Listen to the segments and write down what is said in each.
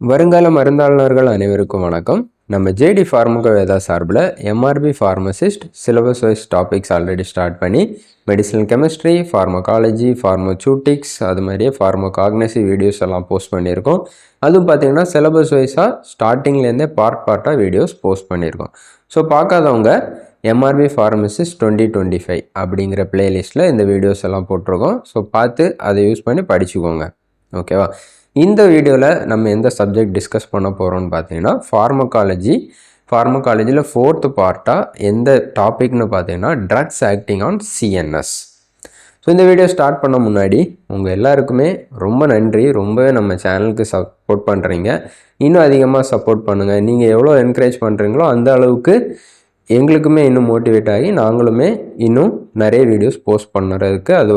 வருங்கால மருந்தாளர்கள் அனைவருக்கும் வணக்கம். நம்ம ஜேடி ஃபார்மகோவேதா சார்பில் MRB Pharmacist syllabus wise topics already start பண்ணி மெடிசனல் கெமிஸ்ட்ரி, ஃபார்மகாலஜி, Pharmaceuticks அது மாதிரியே Pharmacognosy வீடியோஸ் எல்லாம் போஸ்ட் பண்ணியிருக்கோம். அதுவும் பார்த்திங்கன்னா சிலபஸ் வைஸாக ஸ்டார்டிங்லேருந்தே பார்ட்டாக வீடியோஸ் போஸ்ட் பண்ணியிருக்கோம். ஸோ பார்க்காதவங்க MRB Pharmacist 2025 அப்படிங்கிற பிளேலிஸ்ட்டில் இந்த வீடியோஸ் எல்லாம் போட்டிருக்கோம். ஸோ பார்த்து அதை யூஸ் பண்ணி படிச்சுக்கோங்க. ஓகேவா? இந்த வீடியோவில் நம்ம எந்த சப்ஜெக்ட் டிஸ்கஸ் பண்ண போகிறோம்னு பார்த்தீங்கன்னா ஃபார்மகாலஜியில் 4th பார்ட்டாக எந்த டாபிக்னு பார்த்தீங்கன்னா drugs acting on CNS. So இந்த வீடியோ ஸ்டார்ட் பண்ண முன்னாடி உங்கள் எல்லாருக்குமே ரொம்ப நன்றி. ரொம்பவே நம்ம சேனலுக்கு சப்போர்ட் பண்ணுறீங்க. இன்னும் அதிகமாக சப்போர்ட் பண்ணுங்கள். நீங்கள் எவ்வளோ என்கரேஜ் பண்ணுறீங்களோ அந்த அளவுக்கு எங்களுக்குமே இன்னும் மோட்டிவேட் ஆகி நாங்களுமே இன்னும் நிறைய வீடியோஸ் போஸ்ட் பண்ணுறதுக்கு அது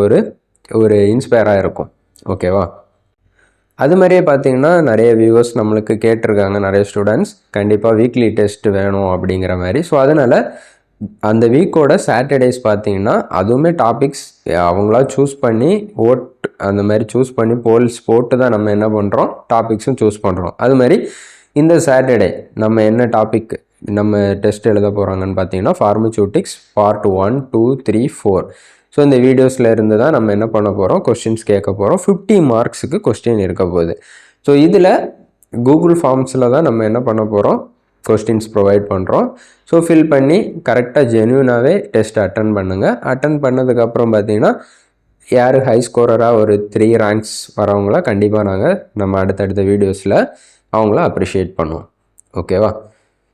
ஒரு இன்ஸ்பயராக இருக்கும். ஓகேவா? அது மாதிரியே பார்த்திங்கன்னா நிறைய வியூவர்ஸ் நம்மளுக்கு கேட்டிருக்காங்க, நிறைய ஸ்டூடெண்ட்ஸ் கண்டிப்பாக வீக்லி டெஸ்ட் வேணும் அப்படிங்கிற மாதிரி. ஸோ அதனால் அந்த வீக்கோட சாட்டர்டேஸ் பார்த்திங்கன்னா அதுவுமே டாபிக்ஸ் அவங்களா சூஸ் பண்ணி அந்த மாதிரி சூஸ் பண்ணி போல்ஸ் போட்டு தான் நம்ம என்ன பண்ணுறோம், டாபிக்ஸும் சூஸ் பண்ணுறோம். அது மாதிரி இந்த சாட்டர்டே நம்ம என்ன டாபிக் நம்ம டெஸ்ட் எழுத போகிறாங்கன்னு பார்த்தீங்கன்னா Pharmaceuticks Part 1, 2, 3, 4. ஸோ இந்த வீடியோஸில் இருந்து தான் நம்ம என்ன பண்ண போகிறோம், கொஸ்டின்ஸ் கேட்க போகிறோம். 50 மார்க்ஸுக்கு கொஸ்டின் இருக்க போகுது. ஸோ இதில் கூகுள் ஃபார்ம்ஸில் தான் நம்ம என்ன பண்ண போகிறோம், கொஸ்டின்ஸ் ப்ரொவைட் பண்ணுறோம். ஸோ ஃபில் பண்ணி கரெக்டாக ஜென்யூனாகவே டெஸ்ட் அட்டன் பண்ணுங்கள். அட்டன் பண்ணதுக்கப்புறம் பார்த்தீங்கன்னா யார் ஹை ஸ்கோரராக ஒரு 3 ரேங்க்ஸ் வரவங்கள கண்டிப்பாக நம்ம அடுத்தடுத்த வீடியோஸில் அவங்கள அப்ரிஷியேட் பண்ணுவோம். ஓகேவா?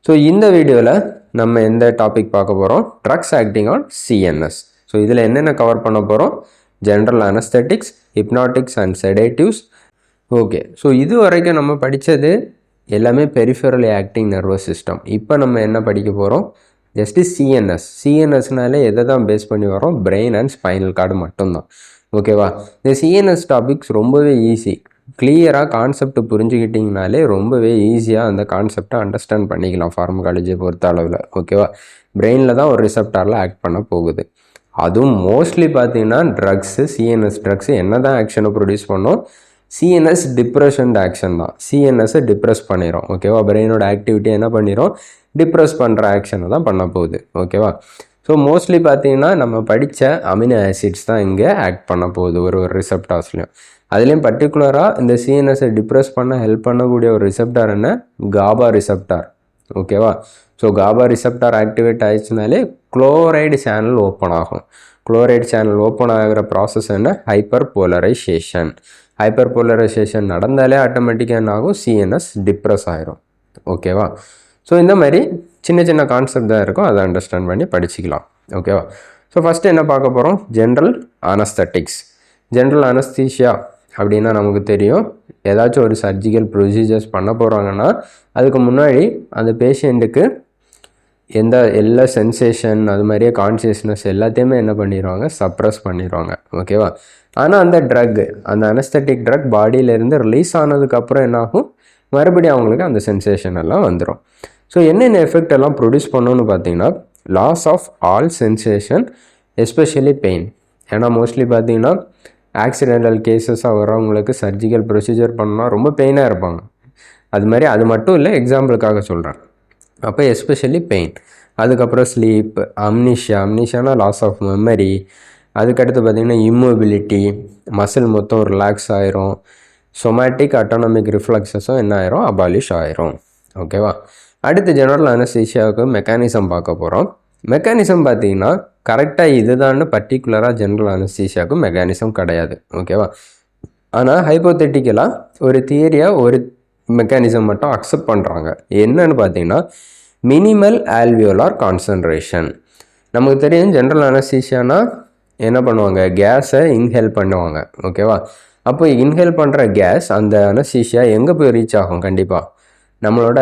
ஸோ இந்த வீடியோவில் நம்ம எந்த டாபிக் பார்க்க போகிறோம், drugs acting on CNS. So இதில் என்னென்ன கவர் பண்ண போகிறோம், general anesthetics, Hypnotics and Sedatives. Okay, so இது வரைக்கும் நம்ம படித்தது எல்லாமே பெரிஃபெரலி ஆக்டிங் நர்வஸ் சிஸ்டம். இப்போ நம்ம என்ன படிக்க போகிறோம், ஜஸ்ட்டு சிஎன்எஸ்னாலே எதை தான் பேஸ் பண்ணி வரோம், பிரெயின் அண்ட் ஸ்பைனல் கார்டு மட்டும்தான். ஓகேவா? இந்த CNS டாபிக்ஸ் ரொம்பவே ஈஸி. கிளியராக கான்செப்ட் புரிஞ்சுக்கிட்டிங்கனாலே ரொம்பவே ஈஸியாக அந்த கான்செப்டை அண்டர்ஸ்டாண்ட் பண்ணிக்கலாம் ஃபார்மகாலஜியை பொறுத்த அளவில். ஓகேவா? பிரெயினில் தான் ஒரு ரிசப்டாரில் ஆக்ட் பண்ண போகுது. அதுவும் மோஸ்ட்லி பார்த்தீங்கன்னா CNS ட்ரக்ஸு என்ன தான் ஆக்ஷனை ப்ரொடியூஸ் பண்ணோம், CNS டிப்ரெஷன் ஆக்ஷன் தான். CNSஸை டிப்ரெஸ் பண்ணிடும். ஓகேவா? பிரெயினோட ஆக்டிவிட்டி என்ன பண்ணிடும், டிப்ரெஸ் பண்ணுற ஆக்ஷனை தான் பண்ண போகுது. ஓகேவா? ஸோ மோஸ்ட்லி பார்த்தீங்கன்னா நம்ம படித்த அமினோ ஆசிட்ஸ் தான் இங்கே ஆக்ட் பண்ண போகுது ஒரு ரிசப்டார்ஸ்லையும். அதுலேயும் பர்டிகுலராக இந்த CNSஸை டிப்ரெஸ் பண்ண ஹெல்ப் பண்ணக்கூடிய ஒரு ரிசப்டார் என்ன, GABA ரிசப்டார். ஓகேவா? ஸோ GABA ரிசப்டார் ஆக்டிவேட் ஆகிடுச்சுனாலே குளோரைடு சேனல் ஓப்பன் ஆகும். குளோரைடு சேனல் ஓப்பன் ஆகிற ப்ராசஸ் என்ன, ஹைப்பர் போலரைசேஷன் நடந்தாலே ஆட்டோமேட்டிக்காக என்ன ஆகும், CNS டிப்ரெஸ் ஆகிரும். ஓகேவா? ஸோ இந்த மாதிரி சின்ன சின்ன கான்செப்ட் தான் இருக்கும், அதை அண்டர்ஸ்டாண்ட் பண்ணி படிச்சுக்கலாம். ஓகேவா? ஸோ ஃபஸ்ட்டு என்ன பார்க்க போகிறோம், ஜென்ரல் அனஸ்தீஷியா அப்படின்னா நமக்கு தெரியும், ஏதாச்சும் ஒரு சர்ஜிக்கல் ப்ரொசீஜர்ஸ் பண்ண போகிறாங்கன்னா அதுக்கு முன்னாடி அந்த பேஷண்ட்டுக்கு எல்லா சென்சேஷன் அது மாதிரியே கான்சியஸ்னஸ் எல்லாத்தையுமே என்ன பண்ணிடுவாங்க, சப்ரஸ் பண்ணிடுவாங்க. ஓகேவா? ஆனால் அந்த அனஸ்தட்டிக் ட்ரக் பாடியிலேருந்து ரிலீஸ் ஆனதுக்கப்புறம் என்னாகும், மறுபடியும் அவங்களுக்கு அந்த சென்சேஷன் எல்லாம் வந்துடும். ஸோ என்னென்ன எஃபெக்ட் எல்லாம் ப்ரொடியூஸ் பண்ணணும்னு பார்த்தீங்கன்னா, loss of all sensation especially pain. ஏன்னா மோஸ்ட்லி பார்த்தீங்கன்னா ஆக்சிடென்டல் கேசஸாக வரவங்களுக்கு சர்ஜிக்கல் ப்ரொசீஜர் பண்ணால் ரொம்ப பெயினாக இருப்பாங்க. அது மட்டும் இல்லை, எக்ஸாம்பிளுக்காக சொல்கிறேன். அப்போ எஸ்பெஷலி பெயின். அதுக்கப்புறம் ஸ்லீப், அம்னிஷியானா லாஸ் ஆஃப் மெமரி. அதுக்கடுத்து பார்த்திங்கன்னா இம்மொபிலிட்டி, மசில் மொத்தம் ரிலாக்ஸ் ஆயிரும். சொமேட்டிக் அட்டானமிக் ரிஃப்ளெக்ஸஸும் என்ன ஆயிரும், அபாலிஷ் ஆயிரும். ஓகேவா? அடுத்து ஜெனரல் அனஸ்தீசியாவுக்கு மெக்கானிசம் பார்க்க போகிறோம். மெக்கானிசம் பார்த்திங்கன்னா கரெக்டாக இதுதான்னு பர்டிகுலராக ஜென்ரல் அனஸ்தீசியாவுக்கு மெக்கானிசம் கிடையாது. ஓகேவா? ஆனால் ஹைப்போதெட்டிக்கலாக ஒரு தியரியாக ஒரு மெக்கானிசம் மட்டும் அக்செப்ட் பண்ணுறாங்க. என்னன்னு பார்த்தீங்கன்னா மினிமல் ஆல்வியோலார் கான்சன்ட்ரேஷன். நமக்கு தெரியும் ஜென்ரல் அனஸ்தீசியானா என்ன பண்ணுவாங்க, கேஸை இன்ஹேல் பண்ணுவாங்க. ஓகேவா? அப்போ இன்ஹேல் பண்ணுற கேஸ் அந்த அனஸ்தீசியா எங்கே போய் ரீச் ஆகும், கண்டிப்பாக நம்மளோட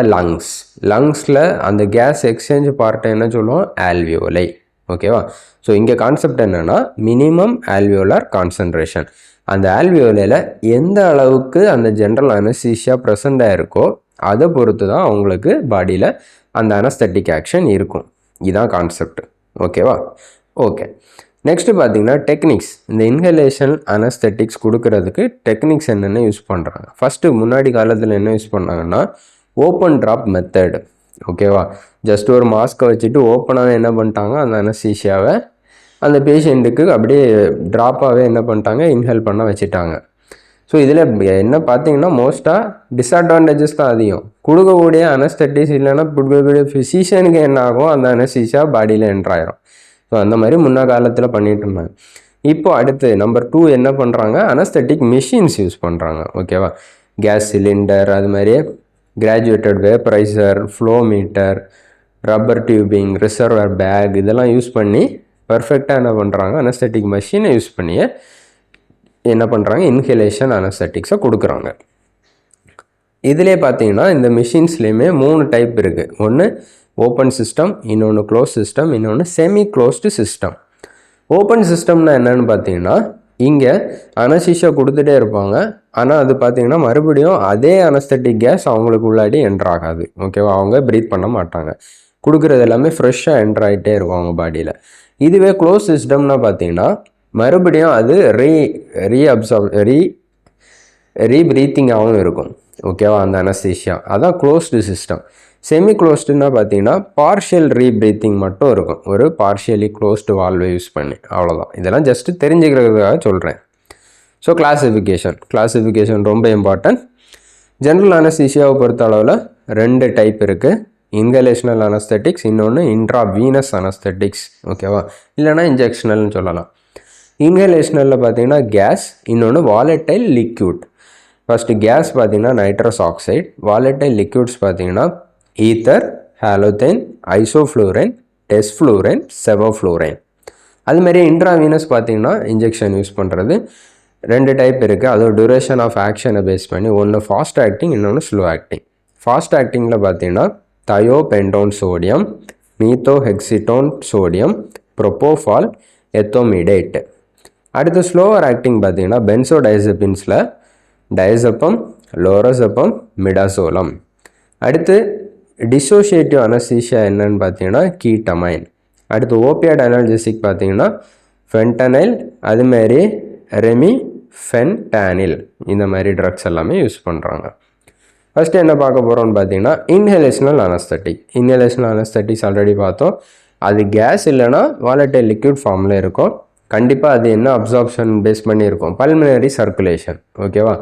லங்ஸில் அந்த கேஸ் எக்ஸ்சேஞ்ச் பார்ட்டை என்ன சொல்லுவோம், ஆல்வியோலை. ஓகேவா? ஸோ இங்கே கான்செப்ட் என்னென்னா மினிமம் ஆல்வியோலார் கான்சன்ட்ரேஷன். அந்த ஆல்வியோலையில் எந்த அளவுக்கு அந்த ஜென்ரல் அனஸ்தீசியா ப்ரெசண்டாக இருக்கோ அதை பொறுத்து தான் அவங்களுக்கு பாடியில் அந்த அனஸ்தட்டிக் ஆக்ஷன் இருக்கும். இதுதான் கான்செப்ட். ஓகேவா? ஓகே, நெக்ஸ்ட்டு பார்த்தீங்கன்னா டெக்னிக்ஸ். இந்த இன்ஹலேஷன் அனஸ்தெட்டிக்ஸ் கொடுக்கறதுக்கு டெக்னிக்ஸ் என்னென்ன யூஸ் பண்ணுறாங்க. ஃபஸ்ட்டு முன்னாடி காலத்தில் என்ன யூஸ் பண்ணாங்கன்னா ஓப்பன் ட்ராப் மெத்தட். ஓகேவா, ஜஸ்ட் ஒரு மாஸ்க்கை வச்சுட்டு ஓப்பனாகவே என்ன பண்ணிட்டாங்க, அந்த அனஸ்தீஷியாவை அந்த பேஷண்ட்டுக்கு அப்படியே ட்ராப்பாகவே என்ன பண்ணிட்டாங்க, இன்ஹேல் பண்ண வச்சுட்டாங்க. ஸோ இதில் என்ன பார்த்தீங்கன்னா மோஸ்ட்டாக டிஸ்அட்வான்டேஜஸ் தான் அதிகம். கொடுக்கக்கூடிய அனஸ்தெட்டிக்ஸ் இல்லைன்னா கொடுக்கக்கூடிய ஃபிசிஷியனுக்கு என்ன ஆகும், அந்த அனஸ்தீஷியா பாடியில் என்ட்ராயிரும். ஸோ அந்த மாதிரி முன்ன காலத்தில் பண்ணிட்டு இருந்தாங்க. இப்போ அடுத்து நம்பர் 2 என்ன பண்ணுறாங்க, அனஸ்தெட்டிக் மிஷின்ஸ் யூஸ் பண்ணுறாங்க. ஓகேவா, கேஸ் சிலிண்டர், அது மாதிரியே graduated vaporiser, flow meter, rubber tubing, reservoir bag இதெல்லாம் யூஸ் பண்ணி பர்ஃபெக்டாக என்ன பண்ணுறாங்க, அனஸ்தெட்டிக் மெஷினை யூஸ் பண்ணி என்ன பண்ணுறாங்க, இன்ஹலேஷன் அனஸ்தெட்டிக்ஸை கொடுக்குறாங்க. இதிலே பார்த்தீங்கன்னா இந்த மிஷின்ஸ்லேயுமே 3 டைப் இருக்குது. ஒன்று ஓப்பன் சிஸ்டம், இன்னொன்று க்ளோஸ் சிஸ்டம், இன்னொன்று செமி க்ளோஸ்டு சிஸ்டம். ஓப்பன் சிஸ்டம்னா என்னென்னு பார்த்தீங்கன்னா இங்கே அனஸ்தீஷியா கொடுத்துட்டே இருப்பாங்க. ஆனால் அது பார்த்தீங்கன்னா மறுபடியும் அதே அனஸ்தெட்டிக் கேஸ் அவங்களுக்கு உள்ளாடி என்ட்ரு ஆகாது. ஓகேவா, அவங்க ப்ரீத் பண்ண மாட்டாங்க. கொடுக்குறது எல்லாமே ஃப்ரெஷ்ஷாக என்ட்ரு ஆகிட்டே இருக்கும் அவங்க பாடியில். இதுவே க்ளோஸ் சிஸ்டம்னா பார்த்தீங்கன்னா மறுபடியும் அது ரீப்ரீத்திங்காகவும் இருக்கும். ஓகேவா, அந்த அனஸ்தீஷியா அதான் க்ளோஸ்டு சிஸ்டம். செமி க்ளோஸ்டுன்னா பார்த்தீங்கன்னா பார்ஷியல் ரீப்ரீத்திங் மட்டும் இருக்கும், ஒரு பார்ஷியலி க்ளோஸ்டு வால்வை யூஸ் பண்ணி. அவ்வளோதான். இதெல்லாம் ஜஸ்ட்டு தெரிஞ்சுக்கிறதுக்காக சொல்கிறேன். ஸோ கிளாஸிஃபிகேஷன் ரொம்ப இம்பார்ட்டன்ட். ஜென்ரல் அனஸ்தீஷியாவை பொறுத்த அளவில் 2 டைப் இருக்குது. இன்ஹலேஷனல் அனஸ்தெட்டிக்ஸ், இன்னொன்று இன்ட்ராவீனஸ் அனஸ்தெட்டிக்ஸ். ஓகேவா, இல்லைனா இன்ஜெக்ஷனல்னு சொல்லலாம். இன்ஹலேஷனலில் பார்த்தீங்கன்னா கேஸ், இன்னொன்று வாலட்டைல் லிக்யூட். ஃபஸ்ட்டு கேஸ் பார்த்தீங்கன்னா நைட்ரஸ் ஆக்சைடு, வாலட்டைல் லிக்யூட்ஸ் பார்த்தீங்கன்னா ஈத்தர், ஹாலோதேன், ஐசோஃப்ளூரைன், டெஸ்ஃப்ளூரைன், செவோஃப்ளூரைன். அதுமாரி இன்ட்ராவீனஸ் பார்த்தீங்கன்னா இன்ஜெக்ஷன் யூஸ் பண்ணுறது 2 டைப் இருக்குது. அதோட டியூரேஷன் ஆஃப் ஆக்ஷனை பேஸ் பண்ணி ஒன்று ஃபாஸ்ட் ஆக்டிங், இன்னொன்று ஸ்லோ ஆக்டிங். ஃபாஸ்ட் ஆக்டிங்கில் பார்த்தீங்கன்னா தயோபென்டோன் சோடியம், மீத்தோஹெக்சிட்டோன் சோடியம், ப்ரோபோஃபால், எத்தோமிடேட். அடுத்து ஸ்லோவர் ஆக்டிங் பார்த்தீங்கன்னா பென்சோடைசபின்ஸில் டைசப்பம், லோரசப்பம், மிடாசோலம். அடுத்து டிசோசியேட்டிவ் அனஸ்தீஷியா என்னன்னு பார்த்தீங்கன்னா கீட்டமைன். அடுத்து ஓபியாய்டு அனால்ஜெசிக் பார்த்தீங்கன்னா ஃபென்டனைல், அதுமாரி ரெமிஃபென்டானில். இந்த மாதிரி ட்ரக்ஸ் எல்லாமே யூஸ் பண்ணுறாங்க. ஃபஸ்ட்டு என்ன பார்க்க போகிறோம்னு பார்த்தீங்கன்னா இன்ஹலேஷனல் அனஸ்தெட்டிக்ஸ் ஆல்ரெடி பார்த்தோம். அது கேஸ் இல்லைனா வாலட்டைல் லிக்விட் ஃபார்மில் இருக்கும். கண்டிப்பாக அது என்ன அப்சார்ப்ஷன் பேஸ் பண்ணி இருக்கும், பல்மனரி சர்க்குலேஷன். ஓகேவா,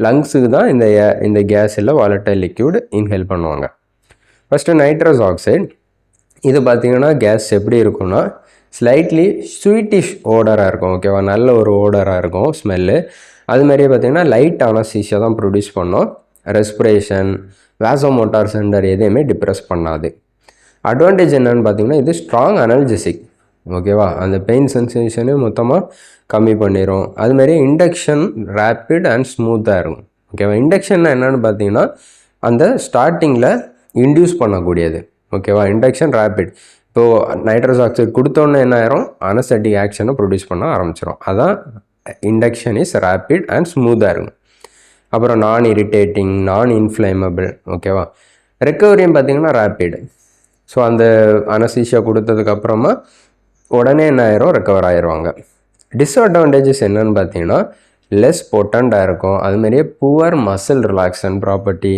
லங்ஸுக்கு தான் இந்த கேஸ் இல்லை வாலட்டைல் லிக்விட் இன்ஹேல் பண்ணுவாங்க. First nitrous oxide. இது பார்த்திங்கன்னா கேஸ் எப்படி இருக்கும்னா ஸ்லைட்லி ஸ்வீட்டிஷ் ஓடராக இருக்கும். ஓகேவா, நல்ல ஒரு ஓடராக இருக்கும் ஸ்மெல்லு. அதுமாதிரியே பார்த்திங்கன்னா லைட் அனஸ்தீஷியா தான் ப்ரொடியூஸ் பண்ணோம். ரெஸ்பிரேஷன், வாசோமோட்டார் சென்டர் எதையுமே டிப்ரெஸ் பண்ணாது. அட்வான்டேஜ் என்னென்னு பார்த்தீங்கன்னா இது ஸ்ட்ராங் அனல்ஜெசிக். ஓகேவா, அந்த பெயின் சென்சேஷனே மொத்தமாக கம்மி பண்ணிடும். அதுமாரி இண்டக்ஷன் ரேப்பிட் அண்ட் ஸ்மூத்தாக இருக்கும். ஓகேவா, இண்டக்ஷன் என்னென்னு பார்த்தீங்கன்னா அந்த ஸ்டார்டிங்கில் இன்டியூஸ் பண்ணக்கூடியது. ஓகேவா, இண்டக்ஷன் ரேப்பிட். இப்போது நைட்ரஸ் ஆக்சைடு கொடுத்தோன்னே என்ன ஆயிரும், அனஸ்தெட்டிக் ஆக்ஷனை ப்ரொடியூஸ் பண்ண ஆரம்பிச்சிடும். அதான் இண்டக்ஷன் இஸ் ரேப்பிட் அண்ட் ஸ்மூத்தாக இருக்கும். அப்புறம் நான் இரிட்டேட்டிங், நான் இன்ஃப்ளேமபிள். ஓகேவா, ரெக்கவரியும் பார்த்தீங்கன்னா ரேப்பிடு. ஸோ அந்த அனஸ்தீஷியா கொடுத்ததுக்கப்புறமா உடனே என்ன ஆயிரும், ரெக்கவர் ஆயிடுவாங்க. டிஸ்அட்வான்டேஜஸ் என்னன்னு பார்த்தீங்கன்னா லெஸ் பொட்டண்டாக இருக்கும். அதுமாரியே புவர் மசில் ரிலாக்ஸன் ப்ராப்பர்ட்டி.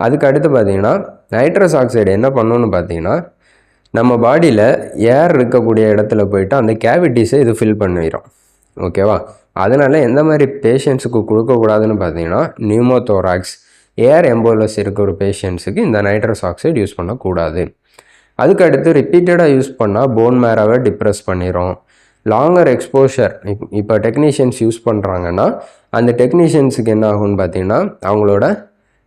அதுக்கு அடுத்து பார்த்தீங்கன்னா நைட்ரஸ் ஆக்சைடு என்ன பண்ணணும்னு பார்த்தீங்கன்னா நம்ம பாடியில் ஏர் இருக்கக்கூடிய இடத்துல போயிட்டு அந்த கேவிட்டிஸை இது ஃபில் பண்ணிடும். ஓகேவா, அதனால் எந்த மாதிரி பேஷண்ட்ஸுக்கு கொடுக்கக்கூடாதுன்னு பார்த்தீங்கன்னா நியூமோதோராக்ஸ், ஏர் எம்போலஸ் இருக்கிற பேஷண்ட்ஸுக்கு இந்த நைட்ரஸ் ஆக்சைடு யூஸ் பண்ணக்கூடாது. அதுக்கு அடுத்து ரிப்பீட்டடாக யூஸ் பண்ணால் போன் மேராவை டிப்ரெஸ் பண்ணிடும். லாங்கர் எக்ஸ்போஷர் இப்போ டெக்னீஷியன்ஸ் யூஸ் பண்ணுறாங்கன்னா அந்த டெக்னீஷியன்ஸுக்கு என்ன ஆகும்னு பார்த்தீங்கன்னா அவங்களோட